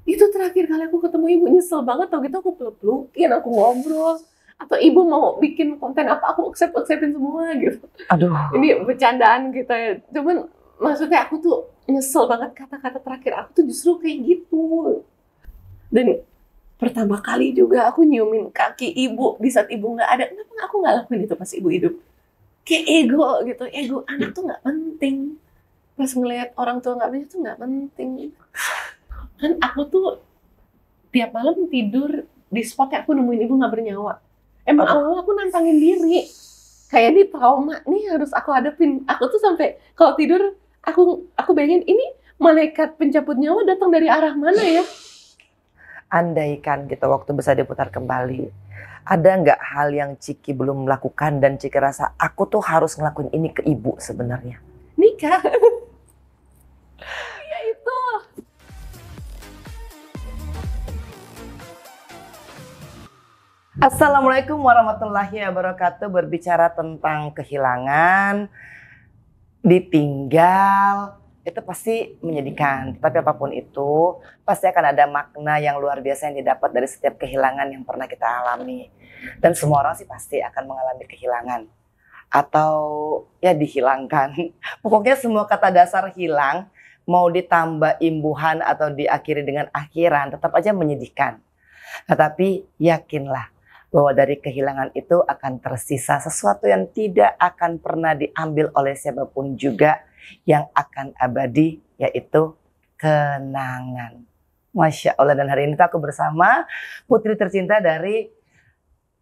Itu terakhir kali aku ketemu ibu, nyesel banget. Tau gitu aku peluk-pelukin, aku ngobrol. Atau ibu mau bikin konten apa, aku accept-acceptin semua gitu. Aduh. Ini bercandaan kita ya. Cuman maksudnya aku tuh nyesel banget kata-kata terakhir aku tuh justru kayak gitu. Dan pertama kali juga aku nyiumin kaki ibu di saat ibu nggak ada. Kenapa aku nggak lakuin itu pas ibu hidup? Kayak ego gitu, ego anak tuh nggak penting. Pas ngelihat orang tua nggak punya tuh nggak penting. Kan aku tuh tiap malam tidur di spot yang aku nemuin ibu nggak bernyawa. Emang awalnya aku nantangin diri. Kayak ini trauma nih harus aku hadapin. Aku tuh sampai kalau tidur aku bayangin ini malaikat pencabut nyawa datang dari arah mana ya? Andaikan gitu waktu bisa diputar kembali, ada nggak hal yang Ciki belum melakukan dan Ciki rasa aku tuh harus ngelakuin ini ke ibu sebenarnya? Nikah. Ya itu. Assalamualaikum warahmatullahi wabarakatuh. Berbicara tentang kehilangan, ditinggal, itu pasti menyedihkan. Tapi apapun itu, pasti akan ada makna yang luar biasa yang didapat dari setiap kehilangan yang pernah kita alami. Dan semua orang sih pasti akan mengalami kehilangan. Atau ya dihilangkan. Pokoknya semua kata dasar hilang, mau ditambah imbuhan atau diakhiri dengan akhiran, tetap aja menyedihkan. Tetapi yakinlah bahwa dari kehilangan itu akan tersisa sesuatu yang tidak akan pernah diambil oleh siapapun juga, yang akan abadi, yaitu kenangan. Masya Allah, dan hari ini aku bersama putri tercinta dari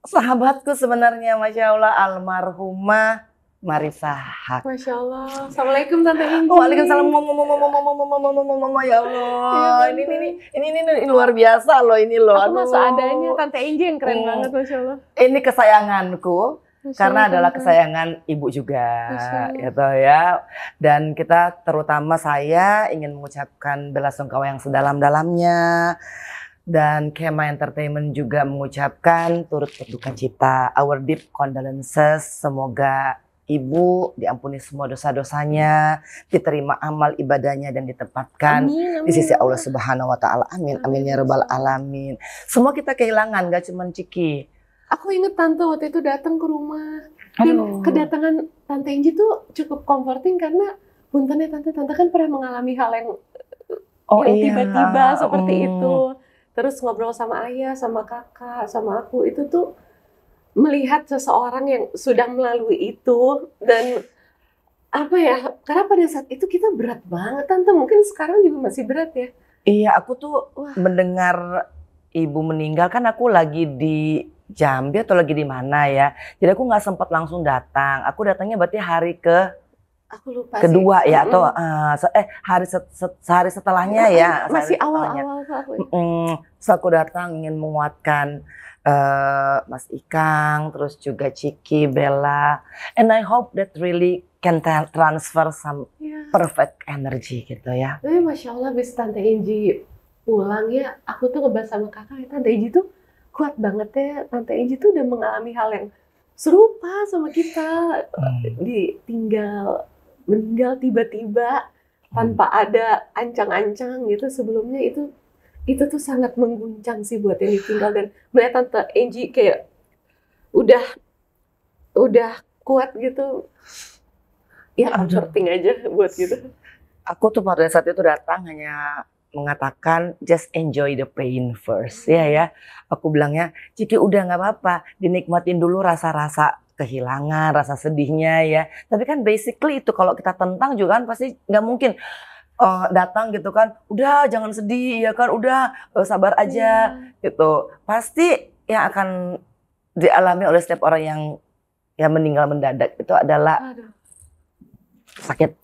sahabatku sebenarnya, Masya Allah, almarhumah Marissa Haque. Masya Allah. Assalamualaikum Tante Inji. Waalaikumsalam. Ya Allah, ini luar biasa loh ini loh. Aku mah seadanya, Tante Inji yang keren banget, Masya Allah. Ini kesayanganku. Karena adalah kesayangan ibu juga, gitu ya. Dan kita, terutama saya, ingin mengucapkan belasungkawa yang sedalam-dalamnya. Dan Kema Entertainment juga mengucapkan turut berduka cita, our deep condolences. Semoga ibu diampuni semua dosa-dosanya, diterima amal ibadahnya dan ditempatkan di sisi Allah Subhanahu wa Ta'ala. Amin, amin ya rabbal alamin. Semua kita kehilangan, gak cuma Ciki. Aku inget Tante waktu itu datang ke rumah. Dan kedatangan Tante Inji tuh cukup comforting karena puntennya Tante kan pernah mengalami hal yang tiba-tiba seperti itu. Terus ngobrol sama ayah, sama kakak, sama aku, itu tuh melihat seseorang yang sudah melalui itu. Dan apa ya, karena pada saat itu kita berat banget Tante, mungkin sekarang juga masih berat ya. Iya, aku tuh mendengar ibu meninggal, kan aku lagi di Jambi atau lagi di mana ya, jadi aku nggak sempat langsung datang. Aku datangnya berarti hari kedua sih. Ya, atau sehari setelahnya ya. Masih awal-awal aku. So aku datang ingin menguatkan Mas Ikang, terus juga Ciki, Bella, and I hope that really can transfer some perfect energy gitu ya. Masya Allah, bis Tante Inji pulang ya, aku tuh ngebahas sama kakak ya, Tante Inji tuh kuat banget ya. Tante Inji tuh udah mengalami hal yang serupa sama kita. Ditinggal, meninggal tiba-tiba tanpa ada ancang-ancang gitu sebelumnya. Itu tuh sangat mengguncang sih buat yang ditinggal. Dan melihat Tante Inji kayak udah kuat gitu, ya comforting aja buat gitu. Aku tuh pada saat itu datang hanya mengatakan just enjoy the pain first, ya. Aku bilangnya, Ciki udah nggak apa-apa, dinikmatin dulu rasa-rasa kehilangan, rasa sedihnya ya. Tapi kan basically itu kalau kita tentang juga kan pasti nggak mungkin datang gitu kan, udah jangan sedih ya kan, udah sabar aja gitu. Pasti yang akan dialami oleh setiap orang yang meninggal mendadak itu adalah sakit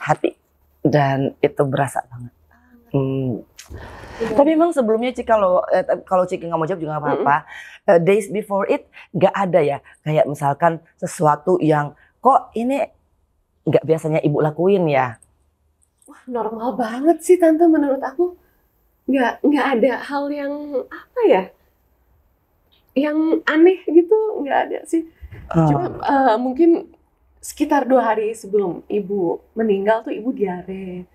hati, dan itu berasa banget. Tapi memang sebelumnya Ciki, kalau Ciki nggak mau jawab juga nggak apa-apa. Days before it nggak ada ya, kayak misalkan sesuatu yang kok ini nggak biasanya ibu lakuin ya? Wah, normal banget sih Tante menurut aku. Nggak ada hal yang apa ya, yang aneh gitu, nggak ada sih. Cuma mungkin sekitar 2 hari sebelum ibu meninggal tuh ibu diare.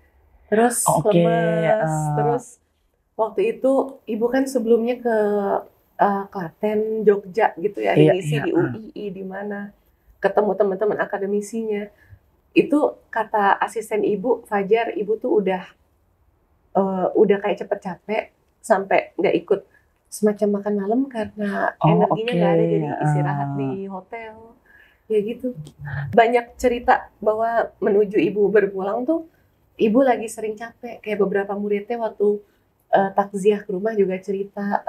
Terus lemes, terus waktu itu ibu kan sebelumnya ke Klaten, Jogja gitu ya, Iya, ngisi iya. di UII di mana, ketemu teman-teman akademisinya. Itu kata asisten ibu, Fajar, ibu tuh udah kayak cepet capek sampai nggak ikut semacam makan malam karena Oh, energinya oke. nggak ada, jadi istirahat Heeh. di hotel. Ya gitu. Banyak cerita bahwa menuju ibu berpulang tuh ibu lagi sering capek. Kayak beberapa muridnya waktu takziah ke rumah juga cerita,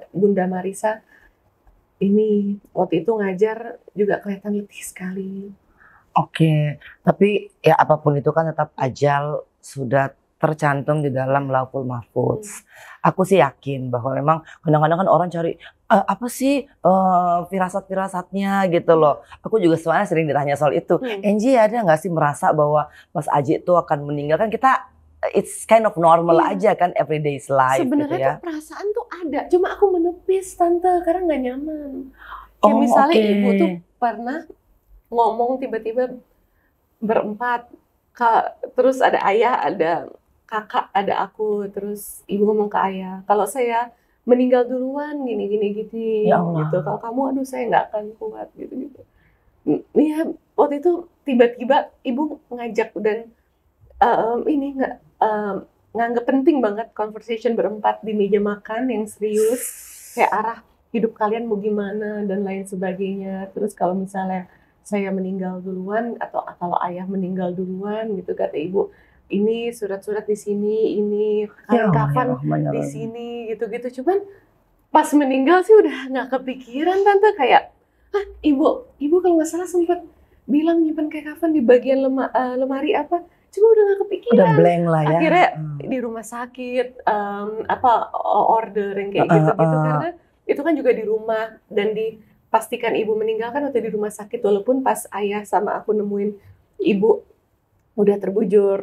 Bunda Marisa ini waktu itu ngajar juga kelihatan letih sekali. Oke, tapi ya apapun itu kan tetap ajal sudah tercantum di dalam Lauhul Hmm. Mahfudz. Aku sih yakin bahwa memang kadang-kadang kan orang cari, apa sih, firasat-firasatnya gitu loh. Aku juga soalnya sering ditanya soal itu, Hmm. "Enji ada nggak sih merasa bahwa Mas Aji itu akan meninggal?" Kan kita, it's kind of normal Iya. aja kan everyday's life gitu Sebenarnya tuh ya. perasaan tuh ada, cuma aku menepis tante karena nggak nyaman. Kayak Oh, misalnya oke. ibu tuh pernah ngomong tiba-tiba berempat, terus ada ayah, ada kakak, ada aku, terus ibu ngomong ke ayah, kalau saya meninggal duluan gini gini gini Ya gitu, kalau Allah. kamu aduh saya nggak akan kuat gitu gitu. Iya, waktu itu tiba-tiba ibu ngajak dan ini nganggep penting banget conversation berempat di meja makan yang serius, kayak arah hidup kalian mau gimana dan lain sebagainya. Terus kalau misalnya saya meninggal duluan atau kalau ayah meninggal duluan gitu kata ibu, ini surat-surat di sini, ini Ya kain Allah ya kafan Rahman ya di Rahim. sini gitu-gitu. Cuman pas meninggal sih udah nggak kepikiran tante, kayak ibu kalau nggak salah sempet bilang nyimpen kain kafan di bagian lemari apa, cuma udah nggak Udah kepikiran. blank lah ya, Akhirnya heeh. di rumah sakit order yang kayak Heeh, gitu-gitu heeh. karena itu kan juga di rumah dan dipastikan ibu meninggal kan waktu di rumah sakit, walaupun pas ayah sama aku nemuin ibu udah terbujur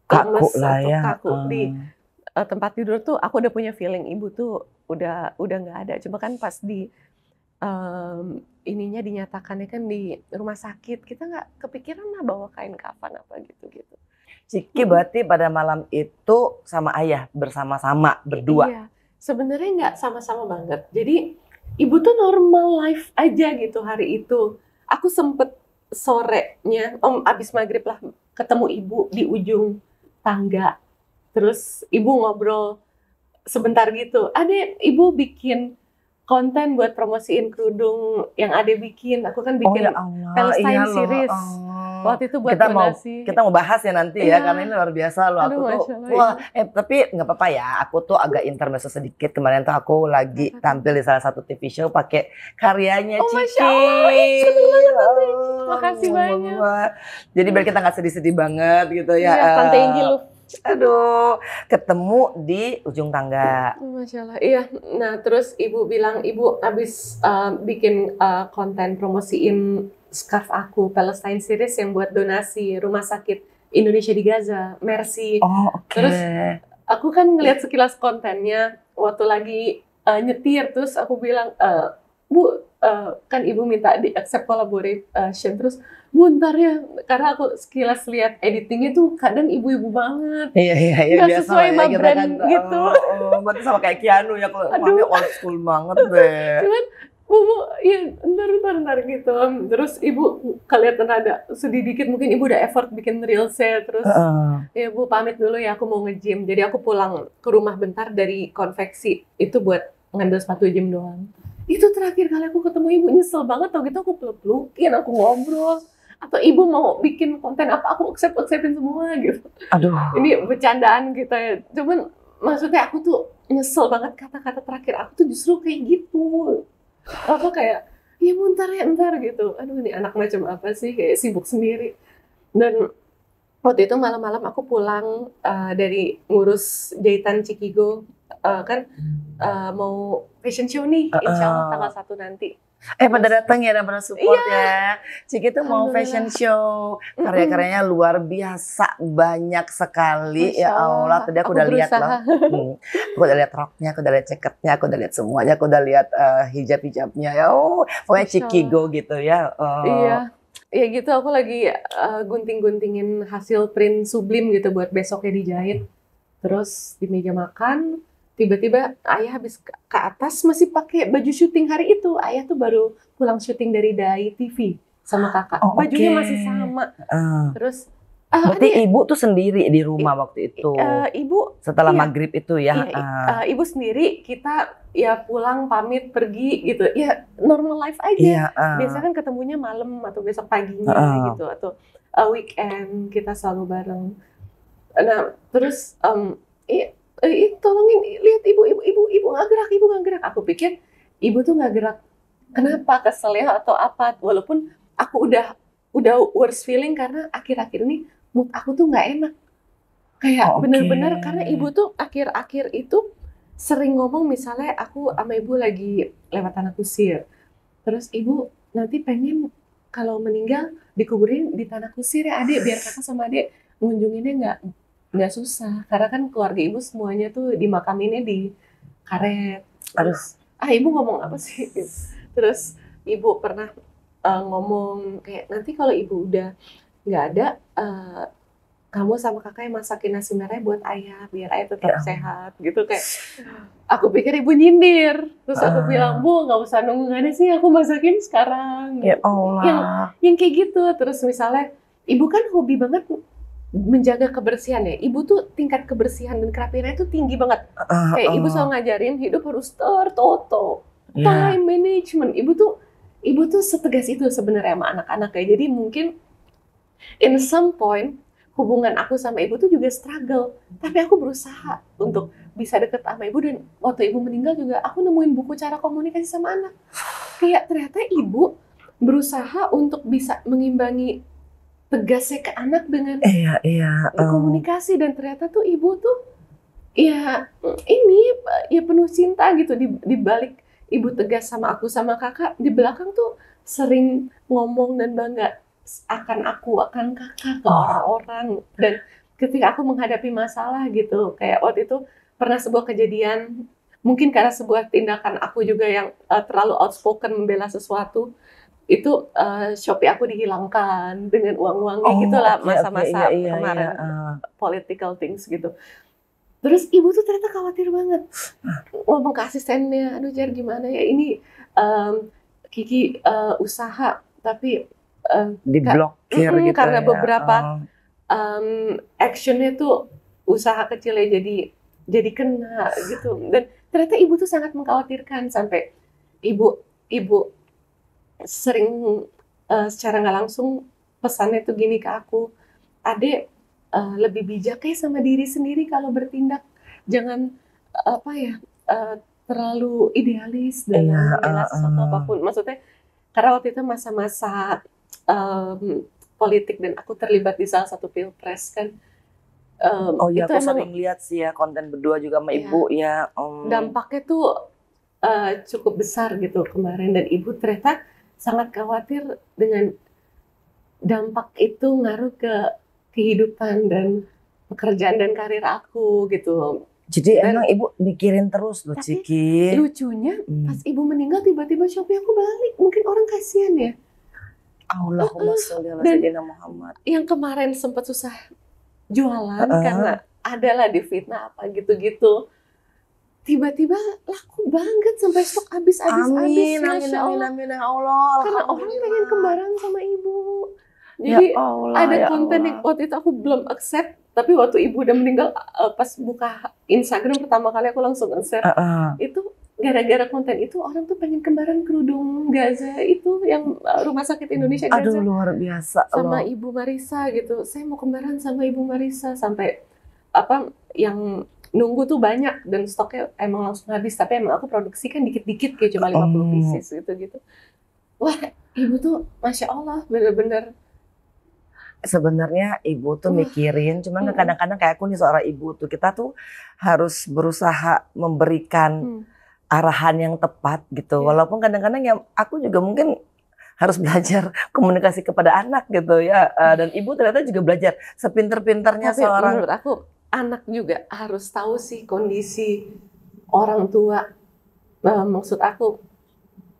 Kaku lemes lah atau ya, kaku heeh. di tempat tidur tuh aku udah punya feeling ibu tuh udah nggak ada. Cuma kan pas di ininya dinyatakannya kan di rumah sakit, kita nggak kepikiran lah bawa kain kafan apa gitu-gitu. Ciki Mhm. berarti pada malam itu sama ayah bersama-sama berdua? Iya, sebenarnya nggak sama-sama banget. Jadi ibu tuh normal life aja gitu hari itu. Aku sempet sorenya, abis maghrib lah ketemu ibu di ujung tangga. Terus ibu ngobrol sebentar gitu. Ada ibu bikin konten buat promosiin kerudung yang Ade bikin. Aku kan Oh ya bikin Allah, iya Palestine loh, series. heeh. Waktu itu buat Kita mau donasi. kita mau bahas ya nanti ya, karena ini Iya, luar biasa loh. aduh Aku tuh, Masya Allah, wah, iya. tapi nggak apa-apa ya. Aku tuh agak intermezzo sedikit. Kemarin tuh aku lagi Kenapa tuh? tampil di salah satu TV show pakai karyanya Oh Masya Ciki. Allah, ih seneng banget Tante Inji. Oh, Makasih banyak. jadi biar kita nggak sedih-sedih banget gitu ya. Iya, Tante Inji lu. Aduh, ketemu di ujung tangga. Masya Allah, iya. Nah, terus ibu bilang, ibu habis bikin konten promosiin scarf aku, Palestine Series yang buat donasi rumah sakit Indonesia di Gaza, Mercy. Oh, oke. Terus aku kan ngeliat sekilas kontennya waktu lagi nyetir, terus aku bilang, Bu, kan ibu minta di accept collaboration, terus Bu ntar ya, karena aku sekilas lihat editingnya tuh kadang ibu-ibu banget, Iya, iya, iya, nggak biasa lah sesuai ya sama kita kan, brand gitu. berarti sama kayak Keanu ya, kalau mami Aduh, old school banget deh. cuman Bu, ya ntar gitu. Terus ibu kelihatan ada sedih dikit, mungkin ibu udah effort bikin reelsnya, terus Heeh. ya Bu pamit dulu ya, aku mau nge-gym. Jadi aku pulang ke rumah bentar dari konveksi, itu buat ngambil sepatu gym doang. Itu terakhir kali aku ketemu ibu, nyesel banget tau gitu, aku peluk-pelukin, aku ngobrol. Atau ibu mau bikin konten apa, aku acceptin semua gitu. Aduh, Ini bercandaan kita ya. Cuman maksudnya aku tuh nyesel banget, kata-kata terakhir aku tuh justru kayak gitu. Aku kayak, ya bentar ya ntar gitu. Aduh ini anak macam apa sih, kayak sibuk sendiri. Dan waktu itu malam-malam aku pulang dari ngurus jahitan Cikigo, kan mau fashion show nih, insya Allah tanggal 1 nanti. pada datang ya dan pada support Iya, ya. Ciki tuh mau fashion alhamdulillah. show, karya-karyanya luar biasa, banyak sekali. Masya Ya Allah, Allah, tadi aku aku udah lihat loh. berusaha. Aku udah lihat roknya, aku udah lihat ceketnya, aku udah lihat semuanya, aku udah lihat hijab-hijabnya. Ya, pokoknya Masya Ciki Allah. go gitu ya. Iya, ya gitu aku lagi gunting-guntingin hasil print Sublim gitu buat besoknya dijahit. Terus di meja makan, tiba-tiba ayah habis ke atas masih pakai baju syuting hari itu. Ayah tuh baru pulang syuting dari Dai TV sama kakak. Oh, Bajunya oke. masih sama. Terus, Berarti adik, ibu tuh sendiri di rumah waktu itu. ibu, Setelah iya, maghrib itu ya. iya, ibu sendiri, kita ya pulang pamit pergi gitu. Ya normal life aja. Iya. Biasanya kan ketemunya malam atau besok paginya gitu, atau weekend kita selalu bareng. Nah, terus tolongin lihat ibu nggak gerak. Aku pikir ibu tuh nggak gerak. Kenapa, kesel ya atau apa? Walaupun aku udah worst feeling karena akhir-akhir ini mood aku tuh nggak enak. Kayak Oke. bener-bener karena ibu tuh akhir-akhir itu sering ngomong, misalnya aku sama ibu lagi lewat tanah kusir. Terus ibu nanti pengen kalau meninggal dikuburin di tanah kusir ya adik, biar kakak sama adik ngunjunginnya nggak susah. Karena kan keluarga ibu semuanya tuh dimakaminnya di karet. Terus ibu ngomong apa sih? Terus ibu pernah ngomong kayak, nanti kalau ibu udah nggak ada, kamu sama kakak yang masakin nasi merah buat ayah biar ayah tetap sehat gitu. Kayak aku pikir ibu nyindir, terus aku bilang, Bu nggak usah nunggu nggak ada sih, aku masakin sekarang. Ya Allah. Yang kayak gitu. Terus misalnya ibu kan hobi banget menjaga kebersihan ya. Ibu tuh tingkat kebersihan dan kerapiannya tuh tinggi banget. Kayak ibu selalu ngajarin hidup harus tertata, time management. Ibu tuh setegas itu sebenarnya sama anak-anak ya. Jadi mungkin in some point hubungan aku sama ibu tuh juga struggle, tapi aku berusaha untuk bisa deket sama ibu. Dan waktu ibu meninggal juga aku nemuin buku cara komunikasi sama anak. Kayak ternyata ibu berusaha untuk bisa mengimbangi tegasnya ke anak dengan komunikasi. Dan ternyata tuh ibu tuh ya ini ya penuh cinta gitu. Di balik ibu tegas sama aku sama kakak, di belakang tuh sering ngomong dan bangga akan aku, akan kakak ke orang-orang. Dan ketika aku menghadapi masalah gitu, kayak waktu itu pernah sebuah kejadian, mungkin karena sebuah tindakan aku juga yang terlalu outspoken membela sesuatu, itu Shopee aku dihilangkan dengan uang-uangnya gitulah, masa-masa kemarin political things gitu. Terus ibu tuh ternyata khawatir banget, ngomong ke asistennya, aduh Jar gimana ya ini, Kiki usaha tapi diblokir gitu karena ya. beberapa actionnya tuh usaha kecilnya jadi kena gitu. Dan ternyata ibu tuh sangat mengkhawatirkan, sampai ibu sering secara nggak langsung pesannya tuh gini ke aku, Adek lebih bijak ya sama diri sendiri kalau bertindak, jangan terlalu idealis dalam membela sesuatu apapun. Maksudnya karena waktu itu masa-masa politik dan aku terlibat di salah satu pilpres kan. Itu aku sering lihat sih ya konten berdua juga sama ibu ya. Dampaknya tuh cukup besar gitu kemarin, dan ibu ternyata sangat khawatir dengan dampak itu ngaruh ke kehidupan dan pekerjaan dan karir aku gitu. Jadi emang ibu mikirin terus loh, Ciki. Lucunya pas ibu meninggal tiba-tiba Shopee aku balik. Mungkin orang kasihan ya. Allahumma sholli ala sayyidina Muhammad. Yang kemarin sempat susah jualan karena adalah difitnah apa gitu-gitu. Tiba-tiba laku banget sampai stok habis-habis. Amin, Masya Allah. amin, ya Allah. Karena orang pengen kembaran sama ibu. Jadi ya Allah, ada konten yang waktu itu aku belum accept, tapi waktu ibu udah meninggal pas buka Instagram pertama kali aku langsung accept. Itu gara-gara konten itu orang tuh pengen kembaran kerudung Gaza itu yang Rumah Sakit Indonesia Gaza. Aduh luar biasa sama loh. Ibu Marisa gitu. Saya mau kembaran sama Ibu Marisa, sampai yang nunggu tuh banyak dan stoknya emang langsung habis. Tapi emang aku produksi kan dikit-dikit kayak cuma 50 pieces gitu. Wah, ibu tuh Masya Allah bener-bener. Sebenarnya ibu tuh mikirin, cuman kadang-kadang kayak aku nih seorang ibu tuh, kita tuh harus berusaha memberikan arahan yang tepat gitu. Walaupun kadang-kadang ya aku juga mungkin harus belajar komunikasi kepada anak gitu ya. Dan ibu ternyata juga belajar sepinter-pinternya seorang. Menurut aku anak juga harus tahu sih kondisi orang tua. Maksud aku,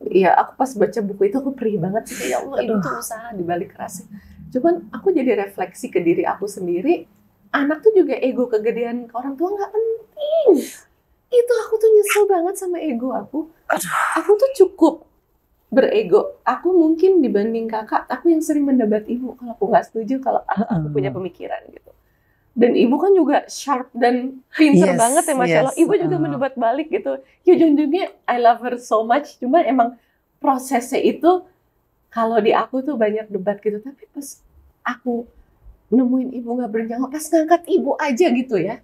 ya aku pas baca buku itu aku perih banget sih. Ya Allah, ibu tuh usaha dibalik kerasnya. Cuman aku jadi refleksi ke diri aku sendiri. anak tuh juga ego kegedean ke orang tua nggak penting. Itu aku tuh nyesel banget sama ego aku. Aku tuh cukup berego. Aku mungkin dibanding kakak, aku yang sering mendebat ibu kalau aku nggak setuju, kalau aku punya pemikiran gitu. Dan ibu kan juga sharp dan pinter banget ya, Masya Allah. Ibu juga mendebat balik gitu. Ya ujung-ujungnya I love her so much. Cuma emang prosesnya itu kalau di aku tuh banyak debat gitu. Tapi pas aku nemuin ibu nggak bernyawa, pas ngangkat ibu aja gitu ya,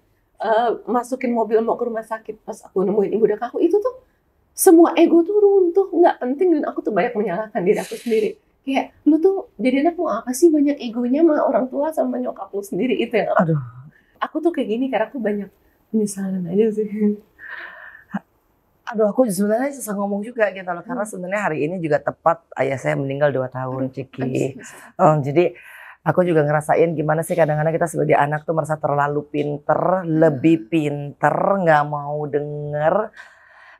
masukin mobil mau ke rumah sakit, pas aku nemuin ibu dan aku, itu tuh semua ego tuh runtuh, nggak penting. Dan aku tuh banyak menyalahkan diri aku sendiri. Kayak, lu tuh jadi anak mau apa sih banyak egonya sama orang tua sama nyokap lu sendiri. Itu yang aku tuh kayak gini karena aku banyak penyesalan aja sih. Aduh, aku sebenarnya susah ngomong juga gitu loh, karena sebenarnya hari ini juga tepat ayah saya meninggal 2 tahun, Ciki. Jadi aku juga ngerasain gimana sih kadang-kadang kita sebagai anak tuh merasa terlalu pinter, lebih pinter, nggak mau denger.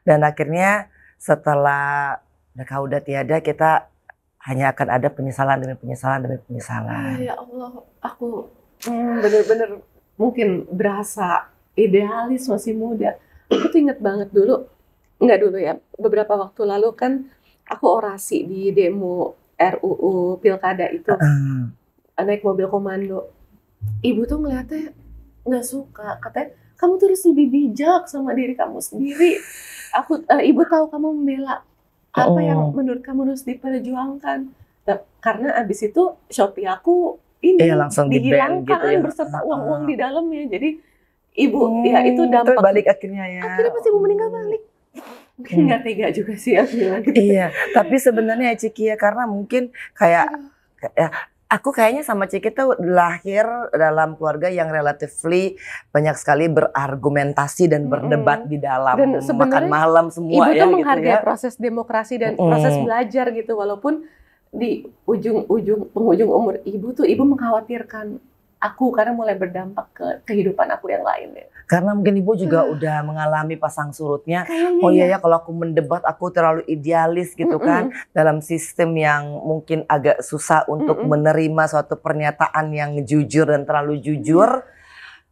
Dan akhirnya setelah mereka udah tiada, kita hanya akan ada penyesalan demi penyesalan demi penyesalan. Ya Allah, aku bener-bener mungkin berasa idealis masih muda. Aku tuh inget banget dulu, beberapa waktu lalu kan aku orasi di demo RUU Pilkada itu. Naik mobil komando, ibu tuh ngeliatnya nggak suka, katanya kamu tuh harus lebih bijak sama diri kamu sendiri. Ibu tahu kamu membela apa yang menurut kamu harus diperjuangkan. Karena abis itu Shopee aku ini langsung dihilangkan gitu ya, berserta uang-uang di dalamnya. Jadi ibu ya itu dampak. Balik akhirnya ya. Akhirnya pas ibu meninggal balik. Mungkin nggak tega juga sih aku bilang gitu. Iya, tapi sebenarnya Ciki ya, karena mungkin kayak ya, aku kayaknya sama Ciki tuh lahir dalam keluarga yang relatively banyak sekali berargumentasi dan berdebat di dalam, dan makan malam semua ibu ya. Ibu tuh menghargai gitu ya. Proses demokrasi dan proses belajar gitu, walaupun di penghujung umur ibu tuh ibu mengkhawatirkan aku karena mulai berdampak ke kehidupan aku yang lain ya. Karena mungkin ibu juga udah mengalami pasang surutnya. Oh iya ya, kalau aku mendebat aku terlalu idealis gitu kan, dalam sistem yang mungkin agak susah untuk menerima suatu pernyataan yang jujur dan terlalu jujur.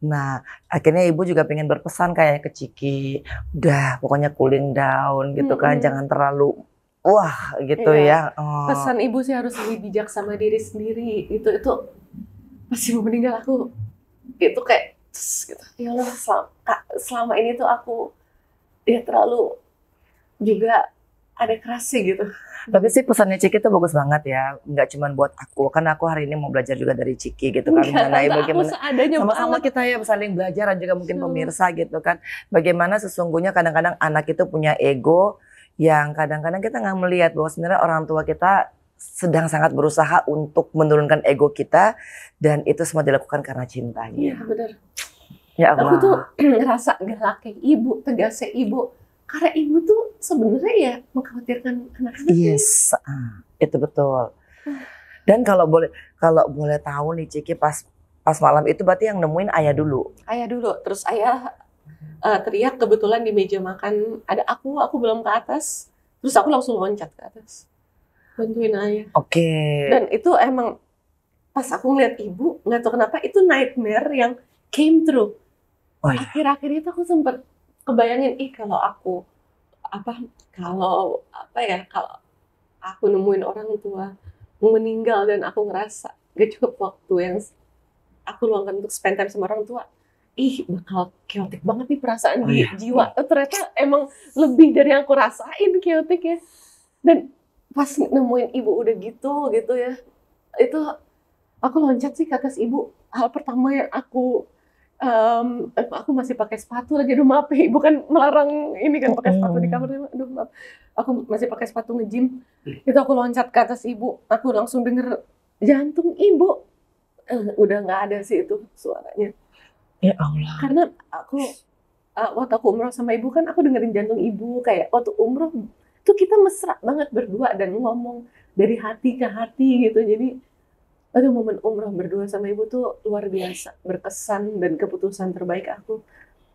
Nah, akhirnya ibu juga pengen berpesan kayak ke Ciki, udah pokoknya cooling down gitu kan, jangan terlalu wah gitu ya. Pesan ibu sih harus lebih bijak sama diri sendiri. Itu pas ibu meninggal aku itu kayak gitu. Ya Allah, selama ini tuh aku ya terlalu juga ada kerasi gitu. Tapi sih pesannya Ciki tuh bagus banget ya, nggak cuma buat aku, kan aku hari ini mau belajar juga dari Ciki gitu kan, mengenai bagaimana sama-sama kita ya saling belajar, dan juga mungkin pemirsa gitu kan, bagaimana sesungguhnya kadang-kadang anak itu punya ego yang kadang-kadang kita nggak melihat bahwa sebenarnya orang tua kita sedang sangat berusaha untuk menurunkan ego kita, dan itu semua dilakukan karena cintanya. Iya benar. Ya Allah. Aku tuh ngerasa galaknya ibu, tegasnya ibu, karena ibu tuh sebenarnya ya mengkhawatirkan anak-anak. Yes, itu betul. Dan kalau boleh tahu nih Ciki, pas malam itu berarti yang nemuin ayah dulu. Ayah dulu, terus ayah teriak, kebetulan di meja makan ada aku belum ke atas, terus aku langsung loncat ke atas bantuin ayah. Oke. Dan itu emang pas aku ngeliat ibu, nggak tahu kenapa itu nightmare yang came true. Akhir-akhir itu aku sempat kebayangin, kalau aku nemuin orang tua meninggal dan aku ngerasa gak cukup waktu yang aku luangkan untuk spend time sama orang tua, bakal chaotic banget nih perasaan di jiwa. Ternyata emang lebih dari yang aku rasain chaotic ya. Dan pas nemuin ibu udah gitu ya, itu aku loncat sih ke atas ibu. Hal pertama yang aku masih pakai sepatu lagi, aduh maaf ya, ibu kan melarang ini kan pakai sepatu di kamar, aduh maaf, aku masih pakai sepatu nge-gym. Itu aku loncat ke atas ibu, aku langsung denger jantung ibu, udah nggak ada sih itu suaranya. Ya Allah. Karena aku waktu aku umroh sama ibu kan aku dengerin jantung ibu, kayak waktu umroh tuh kita mesra banget berdua dan ngomong dari hati ke hati gitu. Jadi aduh, momen umroh berdua sama ibu tuh luar biasa, berkesan dan keputusan terbaik aku.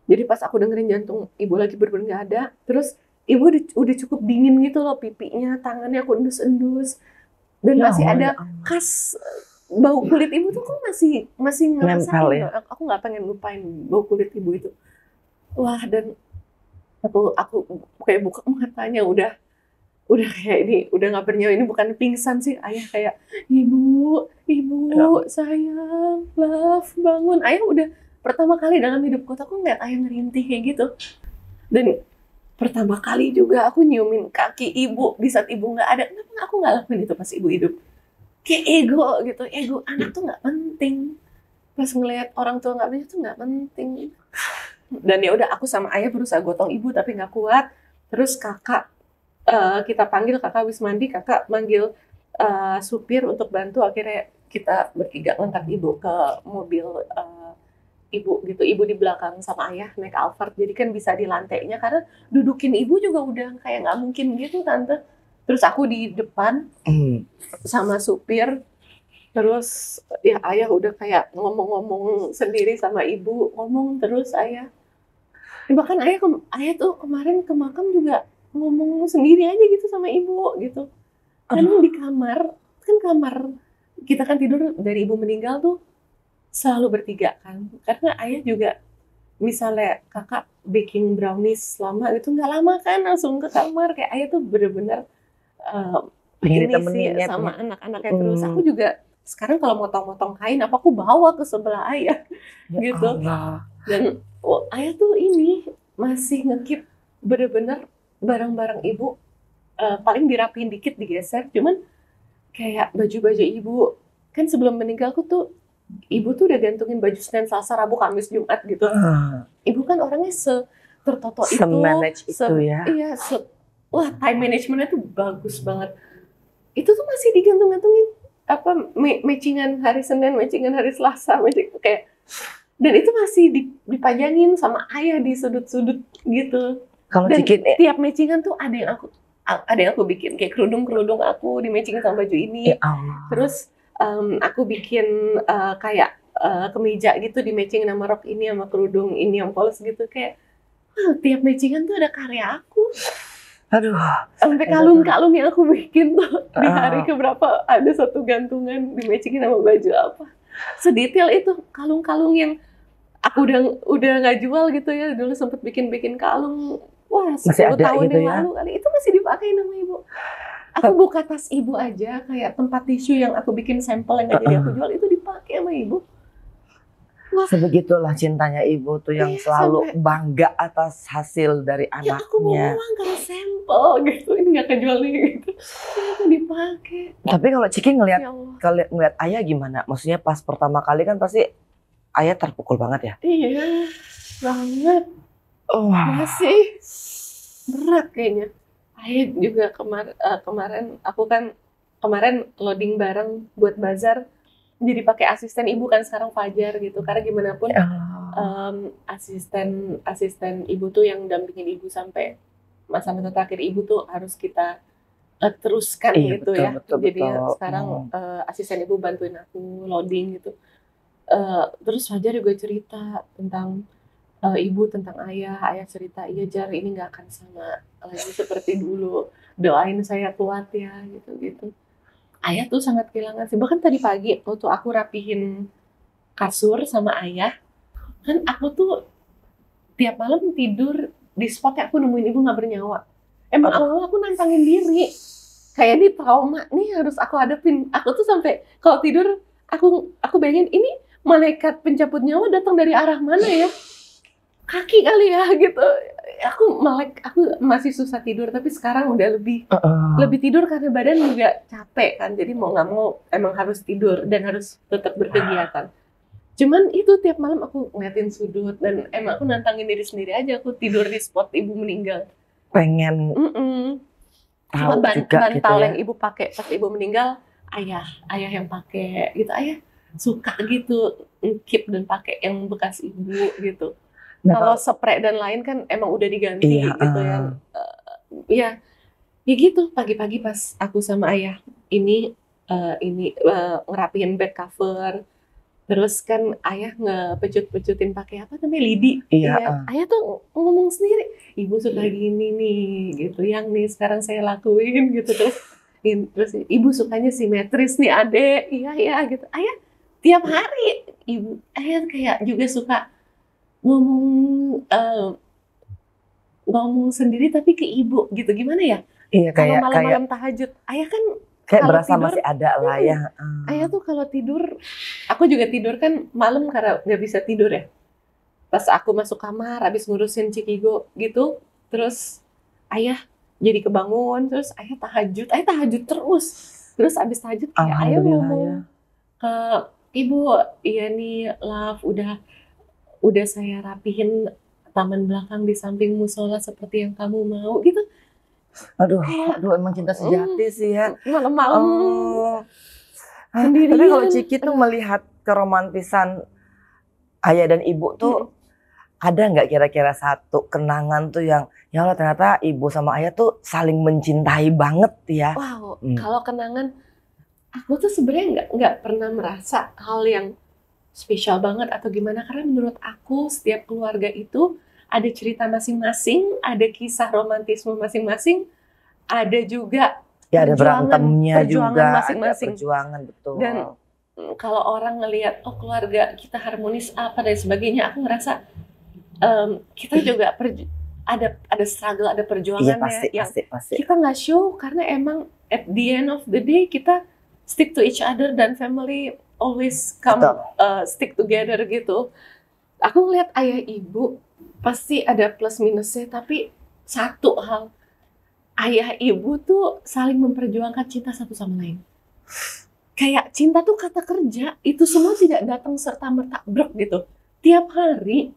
Jadi pas aku dengerin jantung ibu lagi bener-bener nggak ada, terus ibu udah cukup dingin gitu loh pipinya, tangannya aku endus-endus, dan masih ada kas bau kulit ibu tuh kok masih Nempel ngerasain. ya. Aku nggak pengen lupain bau kulit ibu itu. Wah, dan aku kayak buka matanya udah kayak ini, udah nggak bernyawa, ini bukan pingsan sih. Ayah kayak, ibu Ya. sayang, love, bangun. Ayah udah pertama kali dalam hidupku aku ngeliat ayah ngerintih kayak gitu. Dan pertama kali juga aku nyiumin kaki ibu di saat ibu nggak ada. Kenapa aku nggak lakuin itu pas ibu hidup? Kayak ego gitu, ego anak tuh nggak penting. Pas ngelihat orang tua nggak punya tuh nggak penting. Dan ya udah, aku sama ayah berusaha gotong ibu tapi nggak kuat. Terus kakak, kita panggil, kakak habis mandi, kakak manggil supir untuk bantu. Akhirnya kita bertiga ngangkat ibu ke mobil ibu gitu. Ibu di belakang sama ayah naik Alphard, jadi kan bisa di lantainya, karena dudukin ibu juga udah kayak nggak mungkin gitu tante. Terus aku di depan sama supir. Terus ya ayah udah kayak ngomong-ngomong sendiri sama ibu, ngomong terus ayah. Bahkan ayah tuh kemarin ke makam juga ngomong sendiri aja gitu sama ibu gitu. Kadang di kamar, kan kamar kita kan tidur dari ibu meninggal tuh selalu bertiga kan. Karena ayah juga, misalnya kakak baking brownies lama gitu, nggak lama kan langsung ke kamar. Kayak ayah tuh bener-bener Pengen ini sih ditemenin ya. sama anak-anaknya terus. Aku juga sekarang kalau motong-motong kain, apa aku bawa ke sebelah ayah Ya gitu. Allah. Dan ayah tuh ini masih ngekip bener-bener barang-barang ibu, paling dirapiin dikit digeser, cuman kayak baju-baju ibu kan sebelum meninggalku tuh ibu tuh udah gantungin baju Senin, Selasa, Rabu, Kamis, Jumat gitu. Ibu kan orangnya tertoto itu, Se-manage itu ya. iya, wah, time managementnya tuh bagus banget. Itu tuh masih digantung-gantungin apa matchingan hari Senin, matchingan hari Selasa, kayak, dan itu masih dipajangin sama ayah di sudut-sudut gitu. Kalau Dan Cikin tiap matchingan tuh ada yang aku bikin, kayak kerudung aku di matchingin sama baju ini. ya Allah. Terus aku bikin kayak kemeja gitu di matchingin sama rok ini, sama kerudung ini yang polos gitu. Kayak tiap matchingan tuh ada karya aku. Aduh. Sampai kalung-kalung yang aku bikin tuh di hari keberapa ada satu gantungan di matchingin sama baju apa. Sedetail itu kalung-kalung yang aku udah nggak jual gitu ya. Dulu sempet bikin kalung. Wah, 10 Masih ada tahun gitu yang ya? lalu kali. Itu masih dipakai sama ibu. Aku buka tas ibu aja, kayak tempat tisu yang aku bikin sampel yang nggak jadi aku jual, itu dipakai sama ibu. Wah, Sebegitulah cintanya ibu tuh yang iya, selalu sampai bangga atas hasil dari ya aku mau anaknya. uang kalau sampel gitu, ini nggak kejual nih gitu. Ya, aku dipakai. Tapi kalau Ciki ngelihat Ya Allah. ngelihat ayah gimana? Maksudnya pas pertama kali kan pasti ayah terpukul banget ya? Iya, banget. Wah. Masih berat kayaknya. Ayah juga kemarin aku kan kemarin loading barang buat bazar, jadi pakai asisten ibu kan sekarang Fajar gitu, karena gimana pun asisten ibu tuh yang dampingin ibu sampai masa-masa terakhir ibu tuh harus kita teruskan Iya, gitu betul, ya. betul, Jadi betul. sekarang asisten ibu bantuin aku loading gitu. Terus Fajar juga cerita tentang ibu, tentang ayah cerita, iya Jar, ini nggak akan sama lagi seperti dulu, doain saya kuat ya gitu. Ayah tuh sangat kehilangan sih. Bahkan tadi pagi waktu aku rapihin kasur sama ayah, kan aku tuh tiap malam tidur di spot yang aku nemuin ibu nggak bernyawa. Emang awalnya aku nantangin diri, kayak ini trauma nih harus aku hadapin. Aku tuh sampai kalau tidur aku bayangin, ini malaikat pencabut nyawa datang dari arah mana ya? Kaki kali ya gitu. Aku masih susah tidur, tapi sekarang udah lebih tidur karena badan juga capek kan. Jadi mau nggak mau emang harus tidur dan harus tetap berkegiatan. Cuman itu tiap malam aku ngeliatin sudut dan emang aku nantangin diri sendiri aja, aku tidur di spot ibu meninggal. Pengen tahu juga gitu bantal ya. yang ibu pakai pas ibu meninggal, ayah yang pakai gitu. Ayah suka gitu keep dan pakai yang bekas ibu gitu. Nah, Kalau spray dan lain kan emang udah diganti Iya, gitu ya. Ya gitu, pagi-pagi pas aku sama ayah ini ngerapiin bed cover, terus kan ayah ngepecut-pecutin pakai apa namanya, lidi. Iya. Ayah tuh ngomong sendiri, ibu suka gini nih gitu, yang nih sekarang saya lakuin gitu. Terus Terus ibu sukanya simetris nih adek, iya ya gitu. Ayah tiap hari ayah kayak juga suka ngomong ngomong sendiri tapi ke ibu gitu, gimana ya? Iya Kalau kayak malam-malam tahajud, ayah kan kayak kalau berasa tidur, masih ada lah ya. ayah tuh kalau tidur, aku juga tidur kan malam karena nggak bisa tidur ya. Pas aku masuk kamar, habis ngurusin Cikigo gitu, terus ayah jadi kebangun, terus ayah tahajud terus. Terus habis tahajud kayak ayah Alhamdulillah ngomong ya. ke ibu, iya nih love, udah saya rapihin taman belakang di samping musola seperti yang kamu mau gitu. Aduh, Kayak aduh emang cinta sejati sih ya. malam-malam Oh. sendirian. Tapi kalau Ciki tuh melihat keromantisan ayah dan ibu tuh, ada nggak kira-kira satu kenangan tuh yang ya Allah ternyata ibu sama ayah tuh saling mencintai banget ya. Wow, kalau kenangan aku tuh sebenarnya nggak pernah merasa hal yang spesial banget atau gimana, karena menurut aku setiap keluarga itu ada cerita masing-masing, ada kisah romantisme masing-masing, ada juga Ya ada berantemnya perjuangan juga, ada masing-masing. perjuangan betul. Dan kalau orang ngelihat oh keluarga kita harmonis apa dan sebagainya, aku ngerasa kita juga ada struggle, ada perjuangannya Iya, pasti. kita nggak show karena emang at the end of the day kita stick to each other dan family always come stick together gitu. Aku ngeliat ayah ibu pasti ada plus minusnya, tapi satu hal, ayah ibu tuh saling memperjuangkan cinta satu sama lain. Kayak cinta tuh kata kerja, itu semua tidak datang serta-merta brek gitu. Tiap hari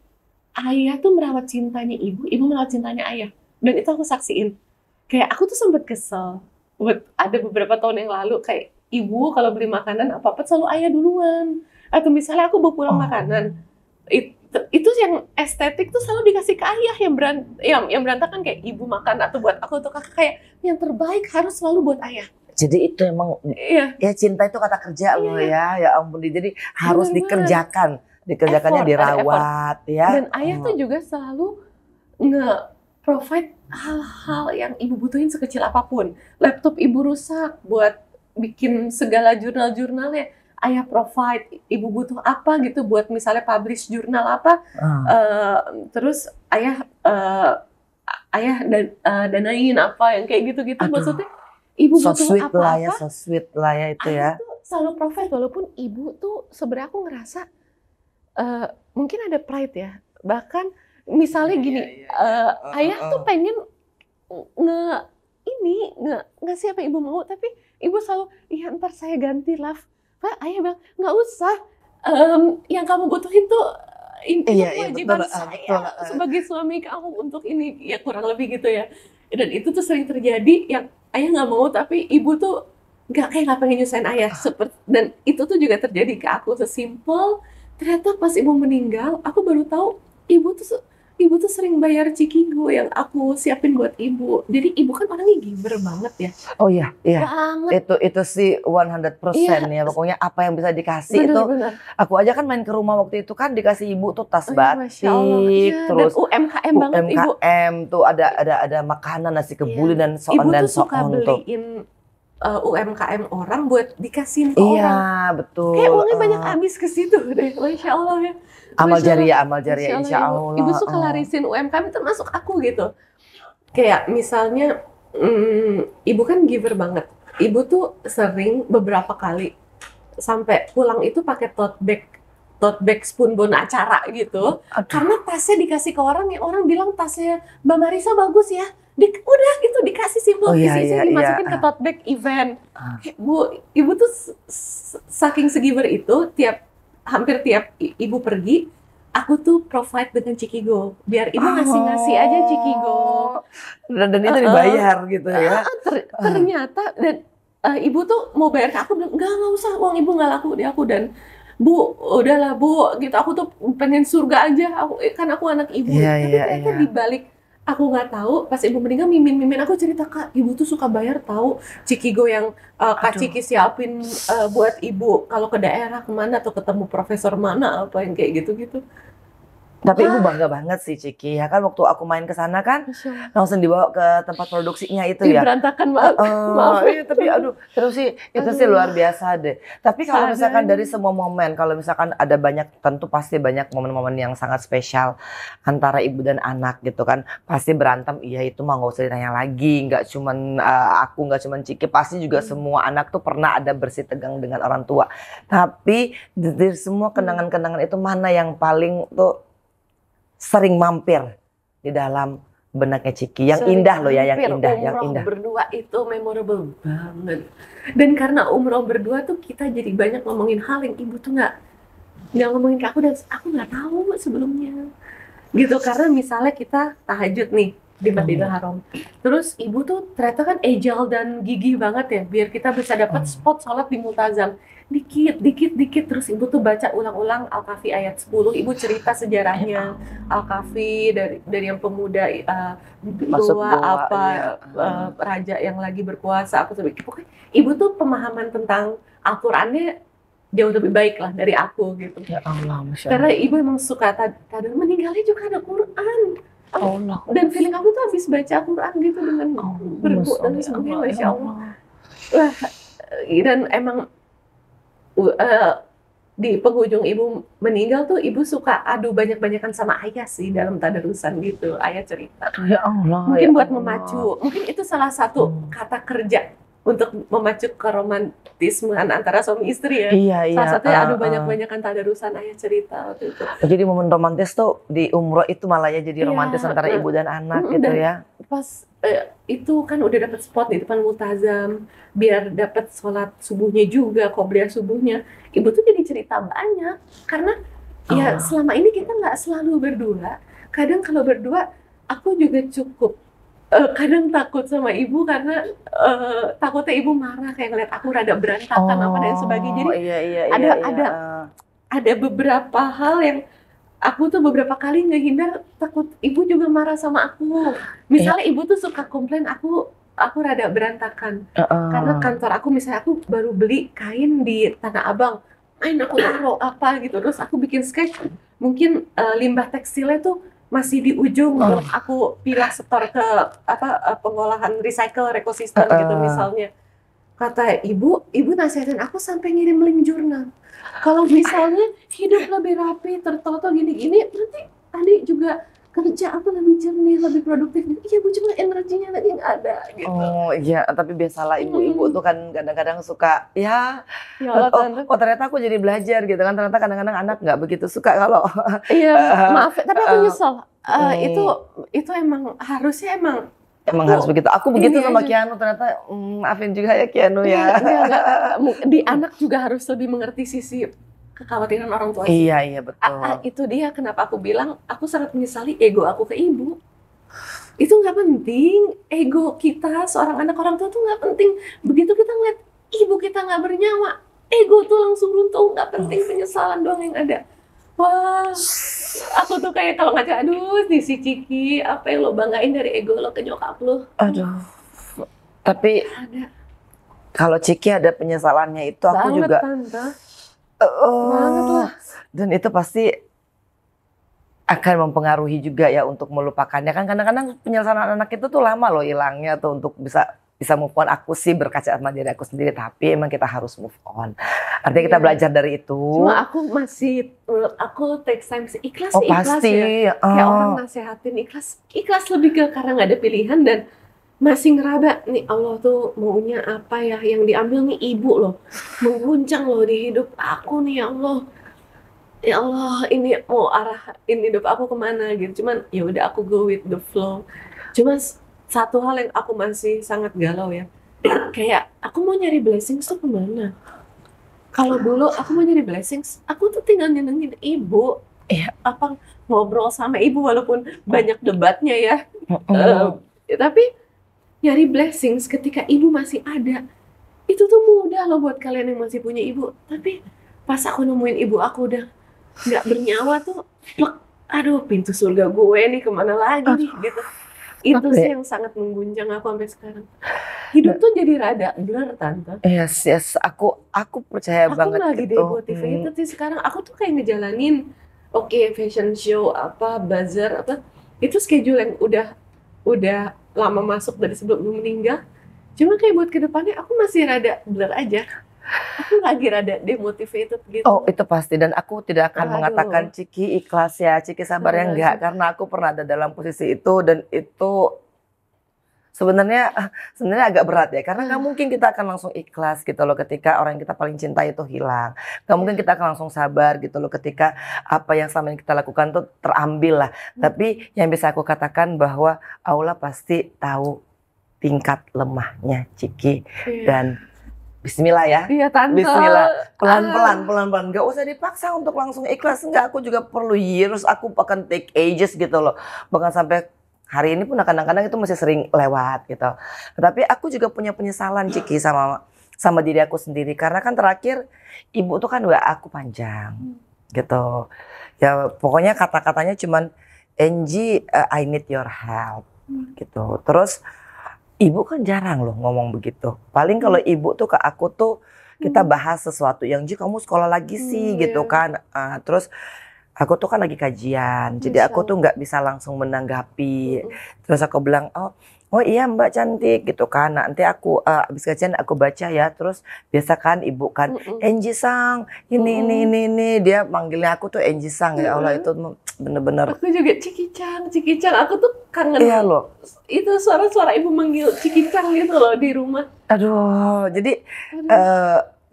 ayah tuh merawat cintanya ibu merawat cintanya ayah. Dan itu aku saksiin. Kayak aku tuh sempet kesel. Ada beberapa tahun yang lalu kayak ibu kalau beli makanan apa-apa selalu ayah duluan. Atau misalnya aku bawa pulang makanan, itu yang estetik tuh selalu dikasih ke ayah, yang berantakan kayak ibu makan, atau buat aku atau kakak kayak yang terbaik harus selalu buat ayah. Jadi itu emang ya cinta itu kata kerja loh ya ampun, jadi harus dikerjakannya effort, dirawat ya. Dan ayah tuh juga selalu nge-provide hal-hal yang ibu butuhin sekecil apapun. Laptop ibu rusak, buat bikin segala jurnal-jurnalnya ayah provide. Ibu butuh apa gitu buat misalnya publish jurnal apa, terus ayah danain apa yang kayak gitu-gitu. Maksudnya ibu butuh apa-apa, so sweet lah ya itu ya. Ayah tuh selalu provide, walaupun ibu tuh sebenarnya aku ngerasa mungkin ada pride ya. Bahkan misalnya gini, ayah tuh pengen ngasih apa ibu mau, tapi ibu selalu, iya ntar saya ganti love. Ayah bilang, nggak usah, yang kamu butuhin tuh itu kewajiban saya sebagai suami kamu untuk ini, ya kurang lebih gitu ya. Dan itu tuh sering terjadi yang ayah nggak mau, tapi ibu tuh nggak pengen nyusahin ayah. Dan itu tuh juga terjadi ke aku, sesimpel ternyata pas ibu meninggal, aku baru tahu ibu tuh sering bayar Cikigo yang aku siapin buat ibu. Jadi ibu kan orangnya giver banget ya. Oh iya. Banget. Itu sih 100% ya. Pokoknya apa yang bisa dikasih bener. Aku aja kan main ke rumah waktu itu kan dikasih ibu tuh tas batik, terus dan UMKM banget ibu. UMKM tuh ada makanan, nasi kebuli dan soon dan soon tuh. Ibu tuh suka beliin UMKM orang buat dikasihin ke orang. Iya, betul. Kayak uangnya banyak habis ke situ deh. Masya Allah ya. Amal jariah insya Allah. Ibu suka larisin UMKM, termasuk aku gitu. Kayak misalnya, ibu kan giver banget. Ibu tuh sering beberapa kali sampai pulang itu pakai tote bag spoonbone acara gitu. Karena tasnya dikasih ke orang yang orang bilang tasnya Mbak Marisa bagus ya. Udah gitu dikasih simpel dimasukin ke tote bag event. Ibu tuh saking segiver itu, hampir tiap ibu pergi, aku tuh provide dengan Cikigo, biar ibu ngasih aja Cikigo. Dan itu dibayar gitu ya. Ternyata dan ibu tuh mau bayar ke aku, bilang nggak usah, uang ibu nggak laku di aku. Dan Bu, udahlah Bu, gitu, aku tuh pengen surga aja, kan aku anak ibu. Tapi ternyata dibalik aku nggak tahu, pas ibu meninggal mimin aku cerita, Kak, ibu tuh suka bayar tahu Cikigo yang Kak Ciki siapin buat ibu kalau ke daerah kemana atau ketemu profesor mana apa yang kayak gitu-gitu. Tapi ibu bangga banget sih Ciki ya kan, waktu aku main ke sana kan langsung dibawa ke tempat produksinya itu ya. Berantakan banget. Maaf. Iya, tapi aduh itu sih luar biasa deh. Tapi kalau misalkan dari semua momen, kalau misalkan ada banyak, tentu pasti banyak momen-momen yang sangat spesial antara ibu dan anak gitu kan. Pasti berantem, iya itu mah nggak usah ditanya lagi. Nggak cuman aku, nggak cuman Ciki, pasti juga semua anak tuh pernah ada bersitegang dengan orang tua. Tapi dari semua kenangan-kenangan itu mana yang paling tuh sering mampir di dalam benaknya Ciki, yang indah loh ya, yang indah. Berdua itu memorable banget. Dan karena umroh berdua tuh kita jadi banyak ngomongin hal yang ibu tuh nggak ngomongin ke aku, dan aku nggak tahu sebelumnya. Gitu, karena misalnya kita tahajud nih di Masjidil Haram. Terus ibu tuh ternyata kan agile dan gigih banget ya, biar kita bisa dapat spot sholat di Multazam. Dikit, terus ibu tuh baca ulang-ulang Al-Kahfi ayat 10, ibu cerita sejarahnya Al-Kahfi dari yang pemuda raja yang lagi berkuasa, pokoknya ibu tuh pemahaman tentang Al-Qur'annya jauh lebih baik lah dari aku gitu. Ya Allah, Masya Allah. Karena ibu emang suka meninggalnya juga ada Quran. Allah. Dan feeling aku tuh habis baca Quran gitu dengan berdoa dan sebagainya, Masya Allah. Wah, dan emang di penghujung ibu meninggal tuh ibu suka adu banyak-banyakan sama ayah sih dalam tadarusan gitu, ayah cerita. Ya Allah. Mungkin buat memacu, mungkin itu salah satu kata kerja untuk memacu keromantismean antara suami istri ya. Iya. Salah satunya adu banyak-banyakan tadarusan, ayah cerita waktu itu. Jadi momen romantis tuh di umroh itu malah ya, jadi romantis antara ibu dan anak gitu ya. Pas itu kan udah dapat spot di depan Multazam, biar dapat sholat subuhnya juga, qobliyah subuhnya. Ibu tuh jadi cerita banyak, karena ya selama ini kita nggak selalu berdua. Kadang kalau berdua, aku juga cukup kadang takut sama ibu karena takutnya ibu marah kayak ngeliat aku rada berantakan apa dan sebagainya. Jadi ada beberapa hal yang aku tuh beberapa kali ngehindar, takut ibu juga marah sama aku. Misalnya ibu tuh suka komplain aku rada berantakan. Karena kantor aku, misalnya aku baru beli kain di Tanah Abang, aku taruh apa gitu, terus aku bikin sketch, mungkin limbah tekstilnya tuh masih di ujung, aku pilah setor ke pengolahan recycle ekosistem gitu misalnya. Kata ibu nasihatin aku sampai ngirim link jurnal. Kalau misalnya hidup lebih rapi, tertata gini-gini, nanti adik juga kerja aku lebih jernih, lebih produktif. Iya bu, cuma energinya lagi nggak ada gitu. Oh iya, tapi biasalah ibu-ibu tuh kan kadang-kadang suka ternyata aku jadi belajar gitu kan. Ternyata kadang-kadang anak nggak begitu suka kalau maaf, tapi aku nyesel. Itu emang harusnya harus begitu. Aku begitu sama Keanu, ternyata maafin juga ya Keanu ya. Di anak juga harus lebih mengerti sisi kekhawatiran orang tua. Iya betul. Itu dia kenapa aku bilang aku sangat menyesali ego aku ke ibu. Itu nggak penting. Ego kita seorang anak orang tua tuh nggak penting. Begitu kita ngeliat ibu kita nggak bernyawa, ego tuh langsung runtuh. Nggak penting, penyesalan doang yang ada. Wah, aku tuh kayak kalau ngaca, aduh si Ciki, apa yang lo banggain dari ego lo ke nyokap lo? Aduh, tapi kalau Ciki ada penyesalannya itu, aku banget, juga Tante. Banget lah. Dan itu pasti akan mempengaruhi juga ya untuk melupakannya. Kan kadang-kadang penyesalan anak itu tuh lama loh hilangnya tuh untuk bisa move on. Aku sih berkaca sama diri aku sendiri, tapi emang kita harus move on. Artinya kita belajar dari itu. Cuma aku take time sih. Ikhlas pasti. Ya. Kayak orang nasehatin ikhlas lebih ke karena nggak ada pilihan dan masih ngeraba nih, Allah tuh maunya apa ya, yang diambil nih ibu loh, mengguncang loh di hidup aku nih, ya Allah ini mau arahin hidup aku kemana gitu. Cuman ya udah, aku go with the flow. Cuma satu hal yang aku masih sangat galau ya, kayak aku mau nyari blessings tuh kemana? Kalau dulu aku mau nyari blessings, aku tuh tinggal nyenengin ibu, apa ngobrol sama ibu walaupun banyak debatnya ya, tapi nyari blessings ketika ibu masih ada, itu tuh mudah loh buat kalian yang masih punya ibu. Tapi pas aku nemuin ibu aku udah nggak bernyawa tuh, aduh pintu surga gue nih kemana lagi nih gitu. Itu sih yang sangat mengguncang aku sampai sekarang. Hidup tuh jadi rada blur, Tante. Yes, aku percaya banget aku lagi gitu. demotivated sih sekarang. Aku tuh kayak ngejalanin oke, fashion show apa, bazar apa, itu schedule yang udah lama masuk dari sebelum ibu meninggal. Cuma kayak buat kedepannya aku masih rada blur aja. Aku lagi rada demotivated gitu. Oh itu pasti, dan aku tidak akan mengatakan Aduh. Ciki ikhlas ya, Ciki sabar ya, enggak, karena aku pernah ada dalam posisi itu dan itu sebenarnya agak berat ya, karena nggak mungkin kita akan langsung ikhlas gitu loh ketika orang yang kita paling cintai itu hilang. Nggak mungkin kita akan langsung sabar gitu loh ketika apa yang selama ini kita lakukan tuh terambil lah. Tapi yang bisa aku katakan bahwa Allah pasti tahu tingkat lemahnya Ciki. Iya. Dan Bismillah ya. Iya tante. Bismillah, pelan-pelan, nggak usah dipaksa untuk langsung ikhlas. Enggak, aku juga perlu years, aku akan take ages gitu loh. Bahkan sampai hari ini pun kadang-kadang itu masih sering lewat gitu. Tapi aku juga punya penyesalan Ciki sama diri aku sendiri, karena kan terakhir ibu tuh kan WA aku panjang gitu. Ya pokoknya kata-katanya cuman Angie, I need your help gitu. Terus ibu kan jarang loh ngomong begitu. Paling kalau ibu tuh ke aku tuh kita bahas sesuatu yang, Ji kamu sekolah lagi sih gitu kan. Terus aku tuh kan lagi kajian, jadi aku tuh nggak bisa langsung menanggapi. Terus aku bilang, oh iya Mbak cantik gitu kan. Nanti aku abis kajian aku baca ya. Terus biasa kan ibu kan, Angie Sang, ini. Dia manggilnya aku tuh Angie Sang, ya Allah itu bener-bener. Aku juga Ciki Cang. Aku tuh kangen. Iya loh. Itu suara-suara ibu manggil Ciki Cang gitu loh di rumah. Aduh, jadi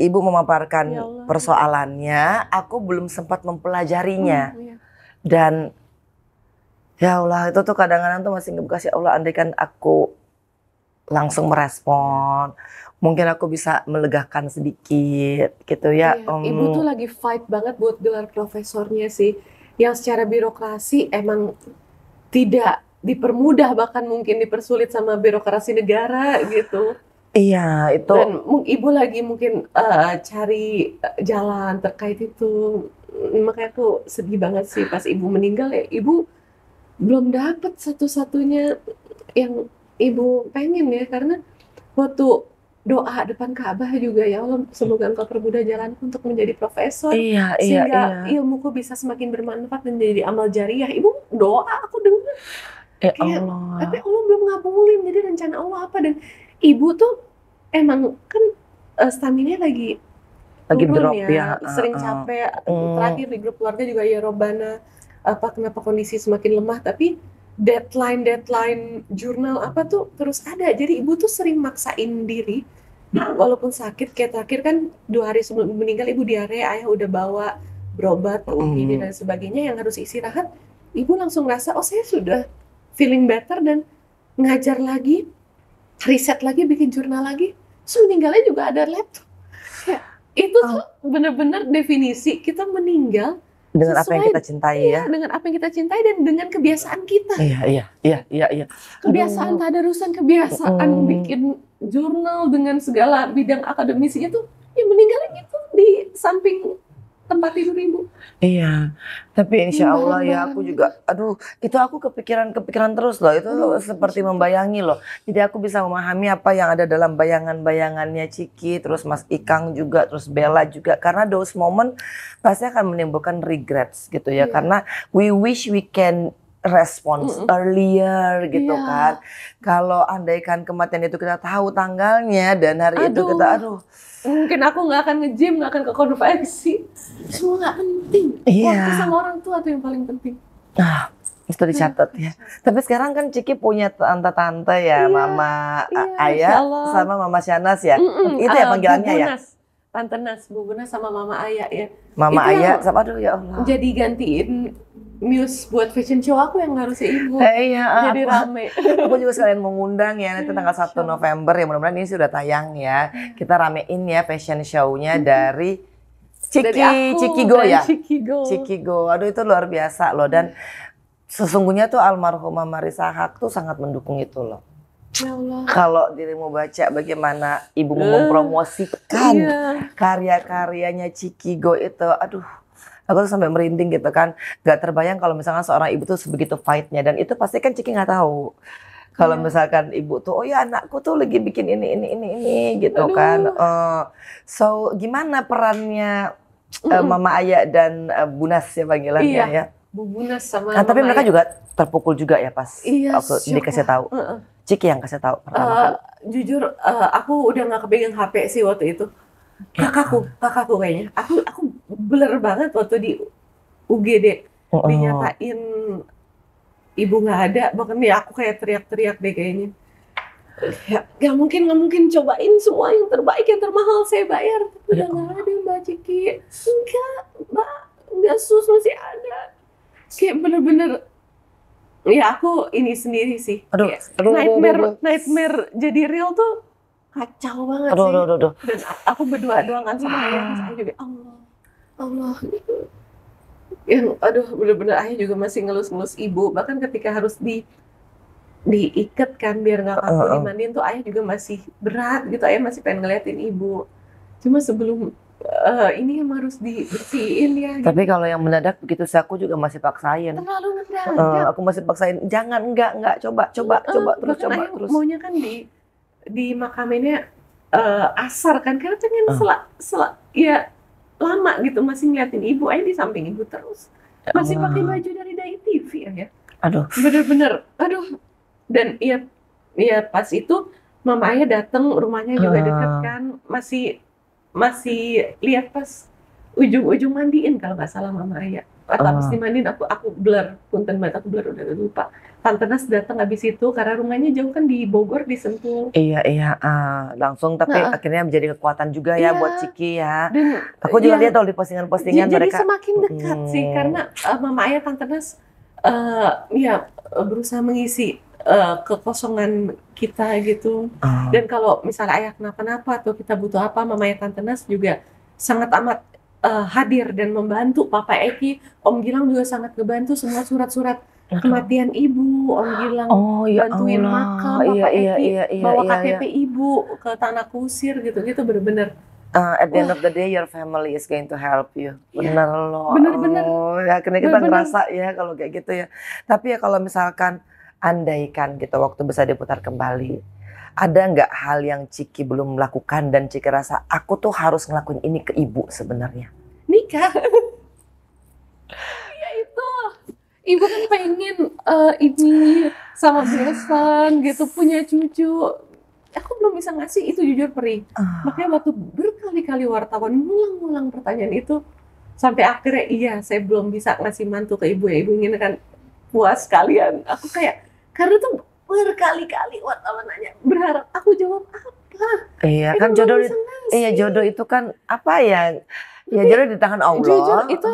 ibu memaparkan Ya Allah. persoalannya, aku belum sempat mempelajarinya. Dan ya Allah, itu tuh kadang-kadang tuh masih ngebukasih Allah, andaikan aku langsung merespon, mungkin aku bisa melegakan sedikit gitu ya. Ibu tuh lagi fight banget buat gelar profesornya sih, yang secara birokrasi emang tidak dipermudah, bahkan mungkin dipersulit sama birokrasi negara gitu. Iya, itu. Dan ibu lagi mungkin cari jalan terkait itu. Makanya aku sedih banget sih pas ibu meninggal ya. Ibu belum dapet satu-satunya yang ibu pengen ya. Karena waktu doa depan Ka'bah juga, ya Allah semoga engkau permudah jalanku untuk menjadi profesor. Iya. Sehingga ilmuku bisa semakin bermanfaat dan jadi amal jariah. Ibu doa, aku dengar. Allah. Tapi Allah belum ngabulin. Jadi rencana Allah apa? Dan ibu tuh emang kan stamina lagi turun drop ya, sering capek. Terakhir di grup keluarga juga ya Robbana, kenapa kondisi semakin lemah, tapi deadline jurnal apa tuh terus ada. Jadi ibu tuh sering maksain diri walaupun sakit. Kayak terakhir kan 2 hari sebelum ibu meninggal, ibu diare, ayah udah bawa berobat, UGD dan sebagainya yang harus istirahat. Ibu langsung ngerasa, oh saya sudah feeling better, dan ngajar lagi, riset lagi, bikin jurnal lagi. Terus meninggalnya juga ada laptop. Ya, itu tuh benar-benar definisi kita meninggal dengan apa yang kita cintai ya. Dengan apa yang kita cintai dan dengan kebiasaan kita. Iya. Kebiasaan tadarusan, kebiasaan bikin jurnal dengan segala bidang akademisinya tuh, ya meninggalnya gitu di samping tempat tidur ibu. Iya, tapi insya Allah ya aku juga, itu aku kepikiran terus loh, itu seperti membayangi loh. Jadi aku bisa memahami apa yang ada dalam bayangan-bayangannya Ciki, terus Mas Ikang juga, terus Bella juga. Karena those moment pasti akan menimbulkan regrets gitu ya, karena we wish we can response earlier gitu kan. Kalau andaikan kematian itu kita tahu tanggalnya dan hari itu kita mungkin aku nggak akan nge-gym, nggak akan ke konveksi. Semua nggak penting. Waktu sama orang tua tuh yang paling penting. Itu dicatat ya. Tapi sekarang kan Ciki punya tante-tante ya, Mama Ayah sama Mama Shanas ya. Itu ya panggilannya ya. Tante Nas, Bu Nas sama Mama Ayah ya. Mama Ayah sama ya Allah. Jadi gantiin Muse buat fashion show aku yang harusnya ibu. Iya, jadi rame. Aku juga sekalian mengundang ya nanti tanggal 1 November ya, mudah-mudahan ini sudah tayang ya. Kita ramein ya fashion show-nya dari Ciki Go ya. Ciki Go. Aduh itu luar biasa loh, dan sesungguhnya tuh almarhumah Marissa Haque tuh sangat mendukung itu loh. Ya Allah. Kalau dirimu baca bagaimana ibu mempromosikan karya-karyanya Ciki Go itu, aku tuh sampai merinding gitu kan. Gak terbayang kalau misalnya seorang ibu tuh sebegitu fight-nya, dan itu pasti kan Ciki nggak tahu. Kalau misalkan ibu tuh, oh ya anakku tuh lagi bikin ini gitu kan. So gimana perannya Mama Aya dan Bunas ya panggilannya Iya. ya. Bu Bunas sama Nah, tapi Mama mereka Aya. juga terpukul juga ya pas Iya, waktu shock dikasih lah. tahu. Ciki yang kasih tahu pertama kali. Jujur, aku udah nggak kepegang HP sih waktu itu. Kakakku kayaknya. Aku blur banget waktu di UGD dinyatain ibu nggak ada. Bahkan ya aku kayak teriak-teriak deh kayaknya. Ya, nggak mungkin cobain semua yang terbaik, yang termahal saya bayar. Tapi udah nggak ada Mbak Ciki. Enggak sus masih ada. Kayak bener-bener. Ya aku ini sendiri sih. Nightmare jadi real tuh kacau banget sih. Dan aku berdoa doangan sama ayah, saya juga Allah gitu. Yang bener-bener ayah juga masih ngelus-ngelus ibu. Bahkan ketika harus diikat kan biar nggak kaku dimandiin tuh ayah juga masih berat gitu. Ayah masih pengen ngeliatin ibu. Cuma sebelum ini yang harus dibersihin ya. Tapi kalau yang mendadak begitu sih aku juga masih paksain. Terlalu mendadak. Aku masih paksain. Jangan, enggak, coba terus. Maunya kan di makaminnya asar kan, karena pengen ya lama gitu masih ngeliatin ibu, ayah di samping ibu terus. Masih pakai baju dari Dai TV ya. Bener-bener, Dan ya pas itu Mama Ayah datang, rumahnya juga deket kan, masih lihat pas ujung-ujung mandiin kalau nggak salah Mama Ayah. Atau habis dimandiin aku blur, punten banget aku blur udah lupa. Tante Nas datang habis itu karena rumahnya jauh kan di Bogor, di Sentul. Iya, langsung tapi akhirnya menjadi kekuatan juga ya buat Ciki ya. Dan aku juga lihat tuh di postingan-postingan mereka. Jadi semakin dekat sih karena Mama Ayah Tante Nas berusaha mengisi kekosongan kita gitu. Dan kalau misalnya ayah kenapa-napa atau kita butuh apa, Mama Ayah Tante Nas juga sangat amat hadir dan membantu. Papa Eki, Om Gilang juga sangat ngebantu semua surat-surat kematian ibu. Om Gilang bantuin makam, Papa Eki bawa KTP ibu ke Tanah Kusir gitu-gitu, bener-bener. At the end of the day, your family is going to help you. Bener loh. Bener-bener. Ya, akhirnya kita ngerasa ya kalau kayak gitu ya. Tapi ya kalau misalkan andaikan gitu waktu bisa diputar kembali, ada nggak hal yang Ciki belum melakukan dan Ciki rasa aku tuh harus ngelakuin ini ke ibu sebenarnya? Nikah. Ya itu, ibu kan pengen ini sama besan gitu, punya cucu. Aku belum bisa ngasih itu, jujur perih. Makanya waktu berkali-kali wartawan ngulang-ngulang pertanyaan itu, sampai akhirnya iya saya belum bisa ngasih mantu ke ibu ya. Ibu ingin kan puas kalian. Aku kayak karena tuh berkali-kali wartawan nanya, berharap aku jawab apa? Iya kan jodoh itu kan apa ya? Ya jodoh di tangan Allah. Jujur itu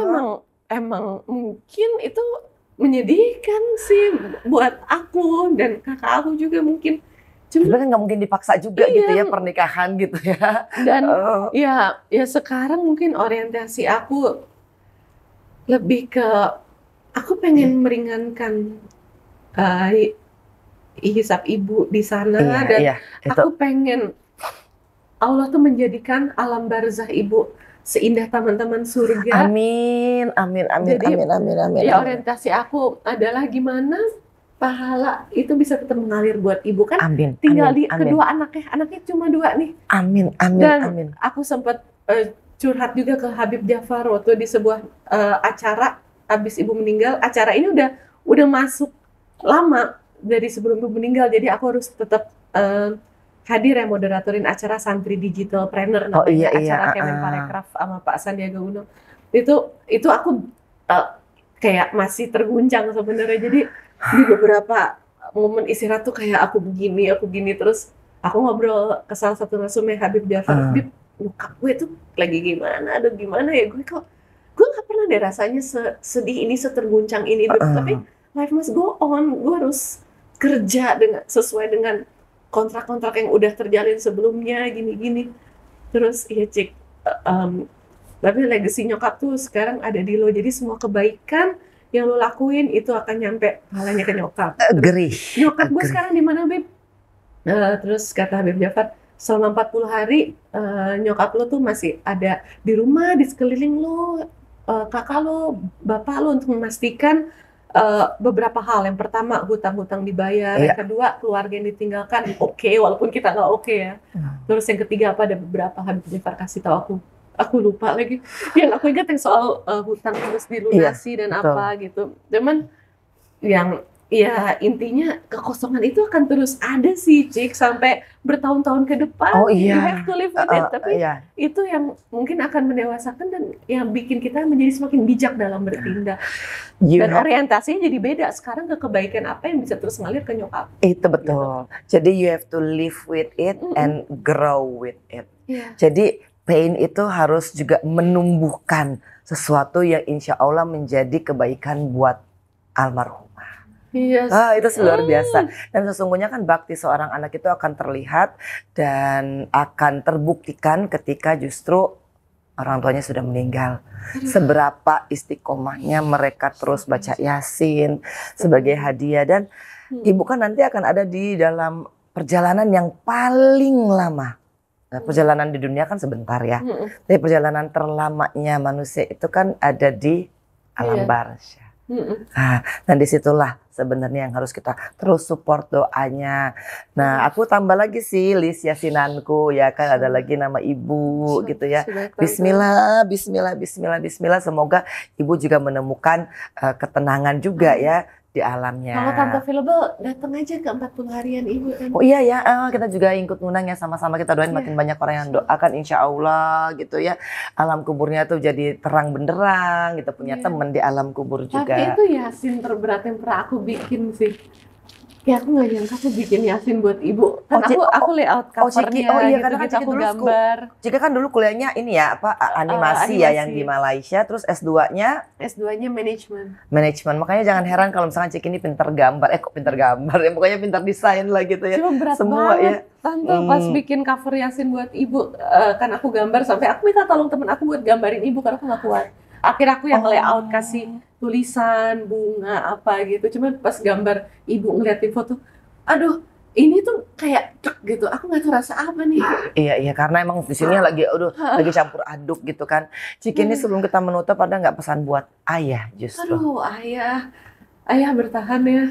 emang mungkin itu menyedihkan sih buat aku dan kakak aku juga mungkin. Cuma kan nggak mungkin dipaksa juga gitu ya pernikahan gitu ya. Dan ya sekarang mungkin orientasi aku lebih ke aku pengen meringankan hisab ibu di sana dan aku pengen Allah tuh menjadikan alam barzah ibu seindah taman-taman surga. Amin. Jadi, ya orientasi aku adalah gimana pahala itu bisa tetap mengalir buat ibu kan. Tinggal di kedua anaknya cuma 2 nih. Amin. Aku sempat curhat juga ke Habib Jafar waktu di sebuah acara habis ibu meninggal. Acara ini udah masuk lama dari sebelum ibu meninggal, jadi aku harus tetap hadir ya, moderatorin acara Santri Digital Planner namanya, acara Kemenparekraf sama Pak Sandiaga Uno. Itu aku kayak masih terguncang sebenarnya. Jadi di beberapa momen istirahat tuh kayak aku begini terus aku ngobrol ke salah satu narasumber Habib Jafar, Habib, nyokap gue tuh lagi gimana, gimana ya, gue nggak pernah deh rasanya sedih ini, seterguncang ini, tapi life must go on, gue harus kerja sesuai dengan kontrak-kontrak yang udah terjalin sebelumnya, gini-gini. Terus ya Cik, tapi legacy nyokap tuh sekarang ada di lo, jadi semua kebaikan yang lo lakuin itu akan nyampe pahalanya ke nyokap. Nyokap gue sekarang di mana, Beb? Terus kata Habib Jafar, selama 40 hari nyokap lo tuh masih ada di rumah, di sekeliling lo, kakak lo, bapak lo, untuk memastikan beberapa hal. Yang pertama, hutang-hutang dibayar. Yang kedua, keluarga yang ditinggalkan oke, walaupun kita nggak oke ya. Terus yang ketiga ada beberapa Habib Jafar kasih tahu aku, aku lupa lagi. Yang aku ingat yang soal hutang harus dilunasi dan betul. apa gitu. Cuman yang ya intinya kekosongan itu akan terus ada sih, Cik, sampai bertahun-tahun ke depan. Oh You iya. have to live with it. Tapi Iya. itu yang mungkin akan mendewasakan dan yang bikin kita menjadi semakin bijak dalam bertindak. Dan orientasinya jadi beda. Sekarang ke kebaikan apa yang bisa terus ngalir ke nyokap. Itu betul. Jadi you have to live with it and grow with it. Yeah. Jadi pain itu harus juga menumbuhkan sesuatu yang insya Allah menjadi kebaikan buat almarhumah. Yes. Itu luar biasa. Dan sesungguhnya kan bakti seorang anak itu akan terlihat dan akan terbuktikan ketika justru orang tuanya sudah meninggal. Seberapa istiqomahnya mereka terus baca Yasin sebagai hadiah. Dan ibu kan nanti akan ada di dalam perjalanan yang paling lama. Nah, perjalanan di dunia kan sebentar ya. Tapi perjalanan terlamanya manusia itu kan ada di alam barzah. Nah, dan disitulah sebenarnya yang harus kita terus support doanya. Nah, aku tambah lagi sih list yasinanku ya kan, ada lagi nama ibu gitu ya. Bismillah, bismillah, bismillah, bismillah. Semoga ibu juga menemukan ketenangan juga ya di alamnya. Kalau Tante available, datang aja ke 40 harian ibu kan. Oh iya ya, kita juga ikut ngundang ya, sama-sama kita doain makin banyak orang yang doakan insya Allah gitu ya. Alam kuburnya tuh jadi terang benderang gitu, punya temen di alam kubur juga. Tapi itu Yasin terberat yang pernah aku bikin sih. Ya aku nggak nyangka aku bikin Yasin buat ibu. Kan aku layout covernya gitu, aku gambar. Jika kan dulu kuliahnya ini ya animasi ya yang di Malaysia, terus S2-nya manajemen. Makanya jangan heran kalau misalkan Cik ini pintar gambar. Kok pintar gambar ya, pokoknya pintar desain lah gitu ya. Cuma berat semua banget, ya. Tante pas bikin cover Yasin buat ibu, kan aku gambar sampai aku minta tolong temen aku buat gambarin ibu karena aku nggak kuat. Akhirnya aku yang layout, kasih tulisan, bunga, apa gitu. Cuma pas gambar ibu ngeliatin foto, aduh ini tuh kayak gitu. Aku nggak tahu rasa apa nih. Iya, karena emang di sini lagi lagi campur aduk gitu kan. Cik ini sebelum kita menutup ada nggak pesan buat ayah justru? Aduh ayah bertahan ya.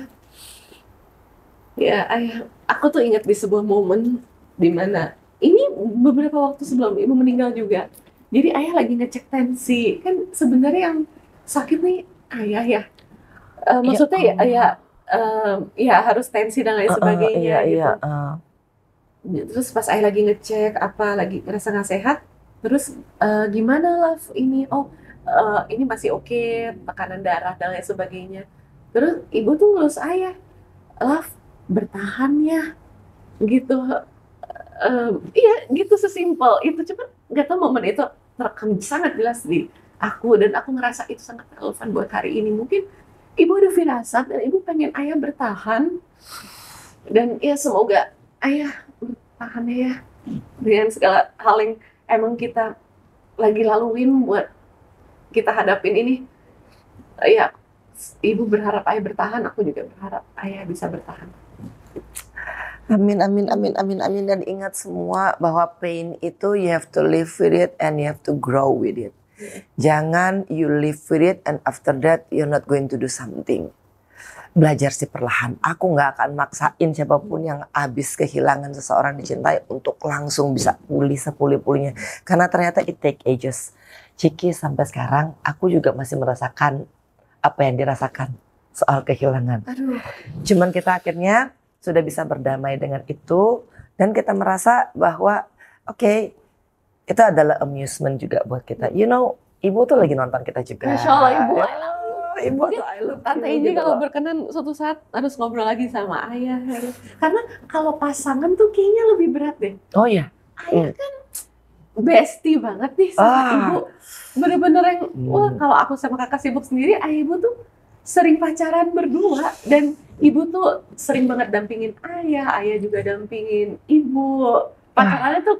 Ya ayah, aku tuh ingat di sebuah momen di mana ini beberapa waktu sebelum ibu meninggal juga. Jadi ayah lagi ngecek tensi, kan sebenarnya yang sakit nih ayah ya. Maksudnya ya harus tensi dan lain sebagainya gitu. Terus pas ayah lagi ngecek lagi ngerasa nggak sehat, terus gimana lah ini? Ini masih oke, tekanan darah dan lain sebagainya. Terus ibu tuh ngelus ayah, Love bertahan ya, gitu. Iya gitu sesimpel itu, cuma nggak tahu momen itu terekam sangat jelas di aku dan aku ngerasa itu sangat relevan buat hari ini. Mungkin ibu ada firasat dan ibu pengen ayah bertahan dan ya semoga ayah bertahan ya dengan segala hal yang emang kita lagi laluin buat kita hadapin ini. Ya ibu berharap ayah bertahan, aku juga berharap ayah bisa bertahan. Amin. Dan ingat semua bahwa pain itu you have to live with it and you have to grow with it. Jangan you live with it and after that you're not going to do something. Belajar sih perlahan. Aku nggak akan maksain siapapun yang habis kehilangan seseorang dicintai untuk langsung bisa pulih sepulih-pulihnya. Karena ternyata it take ages. Ciki sampai sekarang aku juga masih merasakan apa yang dirasakan soal kehilangan. Aduh. Cuman kita akhirnya sudah bisa berdamai dengan itu dan kita merasa bahwa oke, itu adalah amusement juga buat kita. You know, ibu tuh lagi nonton kita juga. Masya Allah ibu. Ibu tuh I love Tante Iji kalau berkenan suatu saat harus ngobrol lagi sama ayah. Karena kalau pasangan tuh kayaknya lebih berat deh. Oh iya. Ayah kan bestie banget nih sama ibu. Bener-bener yang, wah kalau aku sama kakak sibuk sendiri, ayah ibu tuh sering pacaran berdua dan ibu tuh sering banget dampingin ayah juga dampingin ibu. Pacarannya tuh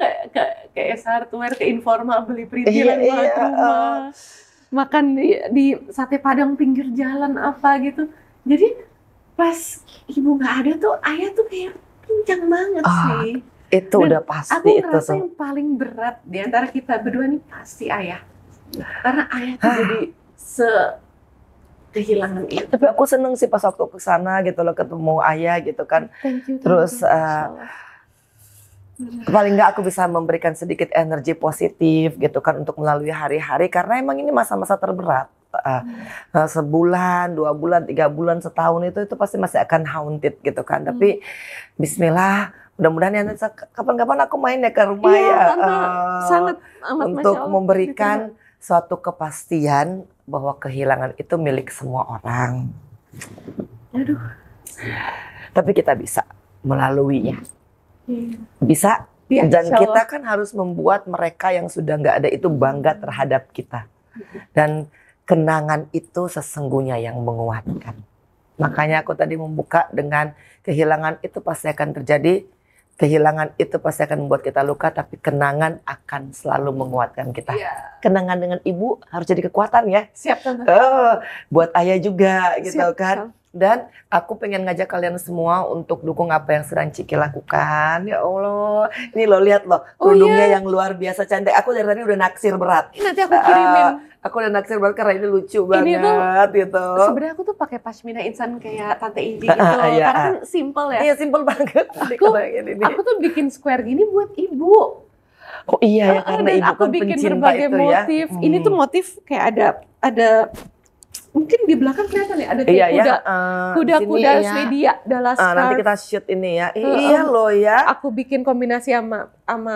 kayak hardware, ke informal, beli perintilan buat rumah, makan di sate padang pinggir jalan apa gitu. Jadi pas ibu nggak ada tuh ayah tuh kayak pincang banget sih. Itu dan udah pasti. Aku ngerasa yang paling berat di antara kita berdua nih pasti ayah. Karena ayah tuh jadi kehilangan itu. Tapi aku seneng sih pas waktu ke sana gitu loh, ketemu ayah gitu kan. Thank you, terus paling nggak aku bisa memberikan sedikit energi positif gitu kan untuk melalui hari-hari, karena emang ini masa-masa terberat. Sebulan, 2 bulan, 3 bulan, setahun itu pasti masih akan haunted gitu kan. Tapi Bismillah, mudah-mudahan ya kapan-kapan aku main ya ke rumah Iya, ya, Tante, sangat amat untuk Masya Allah. memberikan suatu kepastian bahwa kehilangan itu milik semua orang. Aduh. Tapi kita bisa melaluinya. Iya. Bisa. Ya, Dan Insya kita Allah. kan harus membuat mereka yang sudah nggak ada itu bangga terhadap kita. Dan kenangan itu sesungguhnya yang menguatkan. Makanya aku tadi membuka dengan kehilangan itu pasti akan terjadi. Kehilangan itu pasti akan membuat kita luka, tapi kenangan akan selalu menguatkan kita. Iya. Kenangan dengan ibu harus jadi kekuatan ya. Siap, Tante. Buat ayah juga gitu Siap, kan. siap. Dan aku pengen ngajak kalian semua untuk dukung apa yang sedang Ciki lakukan. Ya Allah, ini lo lihat loh, Oh, kerudungnya iya. yang luar biasa cantik. Aku dari tadi udah naksir berat. Nanti aku kirimin. Aku udah naksir berat karena ini lucu banget Ini tuh gitu. sebenarnya aku tuh pakai pashmina insan kayak Tante Indi gitu. Iya. Karena kan simple ya. Iya, simpel banget. Ini. Aku tuh bikin square gini buat ibu. Oh iya ya, karena Dan ibu aku kan bikin pencinta berbagai itu ya. motif. Ini tuh motif kayak ada mungkin di belakang kelihatan ya, ada kayak Iya ya. kuda-kuda Swedia Dalaskar. Nanti kita shoot ini ya. Iya loh ya. Aku bikin kombinasi sama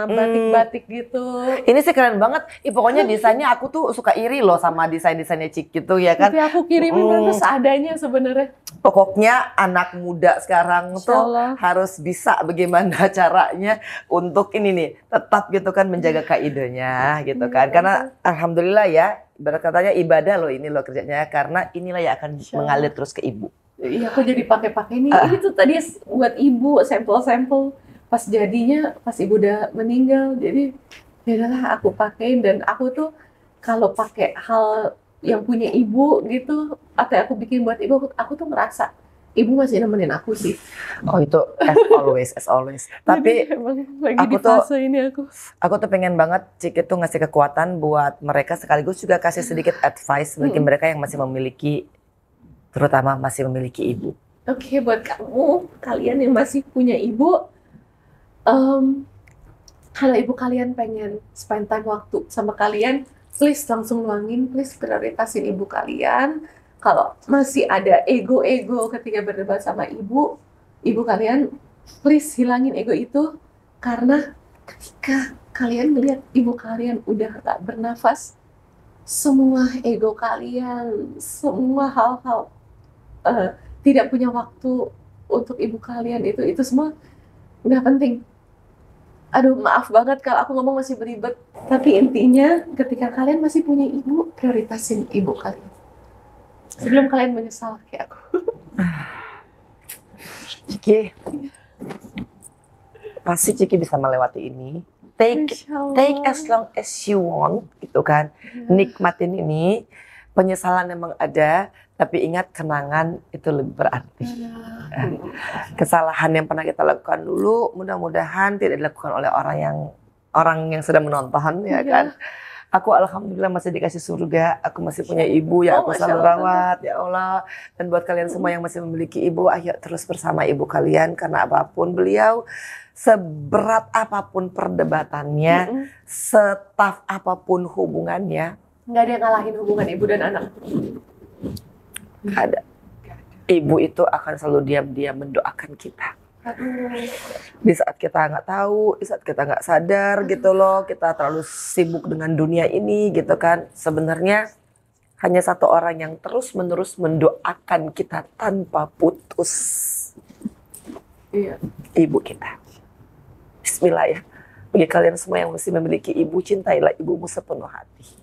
batik-batik gitu. Ini sih keren banget. Pokoknya desainnya aku tuh suka iri loh sama desain-desainnya Cik gitu ya kan. Nanti aku kirimin Tante seadanya sebenarnya. Pokoknya anak muda sekarang Insya tuh Allah. harus bisa bagaimana caranya untuk ini nih tetap gitu kan menjaga kaidahnya gitu kan. Karena alhamdulillah ya, ibarat katanya ibadah loh ini loh kerjanya, karena inilah yang akan mengalir terus ke ibu. Iya, aku jadi pakai ini. Ini tuh tadi buat ibu sampel-sampel. Pas jadinya pas ibu udah meninggal, jadi ya udahlah aku pakein. Dan aku tuh kalau pakai hal yang punya ibu gitu, atau aku bikin buat ibu, aku tuh ngerasa ibu masih nemenin aku sih. Oh itu as always. Tapi Jadi emang lagi aku di fase ini aku tuh pengen banget Cik itu ngasih kekuatan buat mereka, sekaligus juga kasih sedikit advice bagi mereka yang masih memiliki, terutama masih memiliki ibu. Oke, buat kamu, kalian yang masih punya ibu, kalau ibu kalian pengen spend time waktu sama kalian, please langsung luangin, please prioritasin ibu kalian. Kalau masih ada ego-ego ketika berdebat sama ibu kalian, please hilangin ego itu. Karena ketika kalian melihat ibu kalian udah gak bernafas, semua ego kalian, semua hal-hal tidak punya waktu untuk ibu kalian, itu semua nggak penting. Aduh, maaf banget kalau aku ngomong masih beribet. Tapi intinya ketika kalian masih punya ibu, prioritasin ibu kalian. Sebelum kalian menyesal kayak aku. Ciki, pasti Ciki bisa melewati ini. Take as long as you want, gitu kan. Nikmatin ini. Penyesalan memang ada, tapi ingat kenangan itu lebih berarti. Kesalahan yang pernah kita lakukan dulu, mudah-mudahan tidak dilakukan oleh orang yang sedang menonton, ya kan. Aku alhamdulillah masih dikasih surga, aku masih punya ibu yang aku selalu rawat, ya Allah. Dan buat kalian semua yang masih memiliki ibu, ayo terus bersama ibu kalian, karena apapun beliau, seberat apapun perdebatannya, setaf apapun hubungannya, nggak ada yang ngalahin hubungan ibu dan anak. nggak ada. Ibu itu akan selalu diam-diam mendoakan kita. Di saat kita nggak tahu, di saat kita nggak sadar gitu loh, kita terlalu sibuk dengan dunia ini gitu kan. Sebenarnya hanya satu orang yang terus-menerus mendoakan kita tanpa putus. Iya. Ibu kita. Bismillah ya. Bagi kalian semua yang masih memiliki ibu, cintailah ibumu sepenuh hati.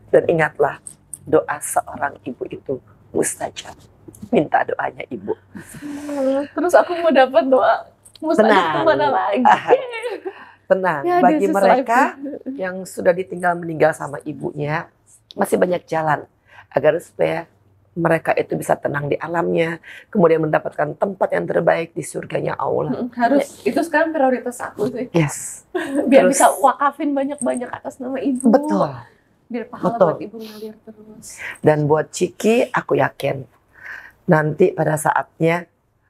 Dan ingatlah, doa seorang ibu itu mustajab. Minta doanya ibu. Terus aku mau dapat doa mustajab kemana lagi? Tenang, Ya, bagi this is mereka life. yang sudah meninggal sama ibunya, masih banyak jalan agar supaya mereka itu bisa tenang di alamnya, kemudian mendapatkan tempat yang terbaik di surganya Allah. Harus, itu sekarang prioritas aku sih. Yes. Biar Terus- bisa wakafin banyak-banyak atas nama ibu. Betul. Biar pahala Betul. buat ibu ngalir terus. Dan buat Ciki, aku yakin nanti pada saatnya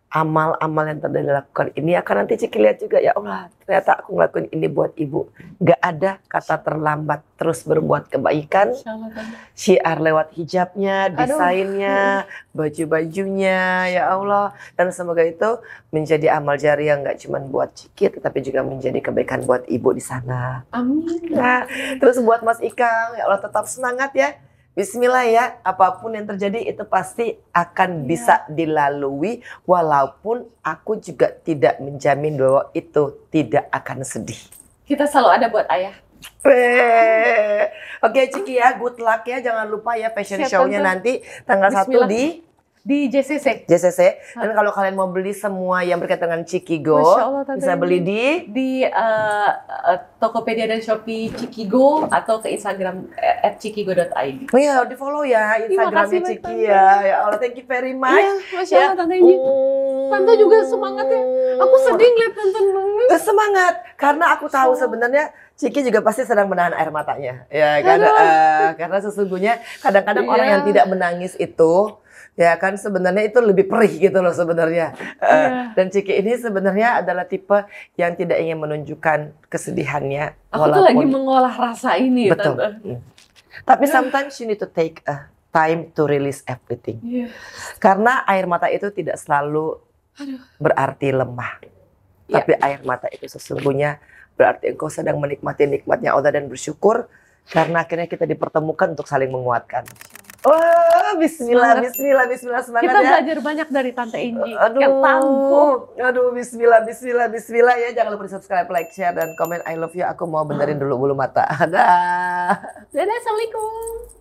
amal-amal yang telah dilakukan ini akan nanti Ciki lihat juga, ya Allah ternyata aku ngelakuin ini buat ibu. Gak ada kata terlambat, terus berbuat kebaikan. Insya Allah, Tante. Syiar lewat hijabnya, Aduh. desainnya, baju-bajunya, ya Allah. Dan semoga itu menjadi amal jariah yang gak cuma buat Ciki, tetapi juga menjadi kebaikan buat ibu di sana. Amin. Nah, terus buat Mas Ikang, ya Allah tetap semangat ya. Bismillah ya, apapun yang terjadi itu pasti akan bisa dilalui, walaupun aku juga tidak menjamin bahwa itu tidak akan sedih. Kita selalu ada buat ayah. Oke Ciki ya, good luck ya, jangan lupa ya fashion Siap, show-nya Tante. nanti tanggal 1 Bismillah. di JCC. JCC. Dan kalau kalian mau beli semua yang berkaitan dengan Ciki Go, Masya Allah, Tante bisa beli di Tokopedia dan Shopee Cikigo atau ke Instagram @cikigo.id. oh ya, di follow ya Instagramnya makasih, Ciki Tante. ya. Ya Allah, thank you very much. Iya, Masya Allah, Tante Inji. Tante juga semangat ya. Aku sedih ngeliat Tante nangis. Semangat karena aku tahu sebenarnya Ciki juga pasti sedang menahan air matanya, ya kan? Karena sesungguhnya kadang-kadang Iya. orang yang tidak menangis itu, ya kan sebenarnya itu lebih perih gitu loh sebenarnya. Iya. Dan Ciki ini sebenarnya adalah tipe yang tidak ingin menunjukkan kesedihannya. Aku tuh lagi mengolah rasa ini, betul. Tante. Tapi sometimes you need to take a time to release everything. Iya. Karena air mata itu tidak selalu berarti lemah. Iya. Tapi air mata itu sesungguhnya berarti engkau sedang menikmati nikmatnya Allah dan bersyukur karena akhirnya kita dipertemukan untuk saling menguatkan. Wah, bismillah, Semangat. bismillah, bismillah, semangat Kita ya. belajar banyak dari Tante Inji. Aduh, Yang tangguh. aduh, bismillah, bismillah, bismillah ya. Jangan lupa di subscribe, like, share, dan komen. I love you. Aku mau benerin dulu bulu mata. Dah. Dadah, Assalamualaikum.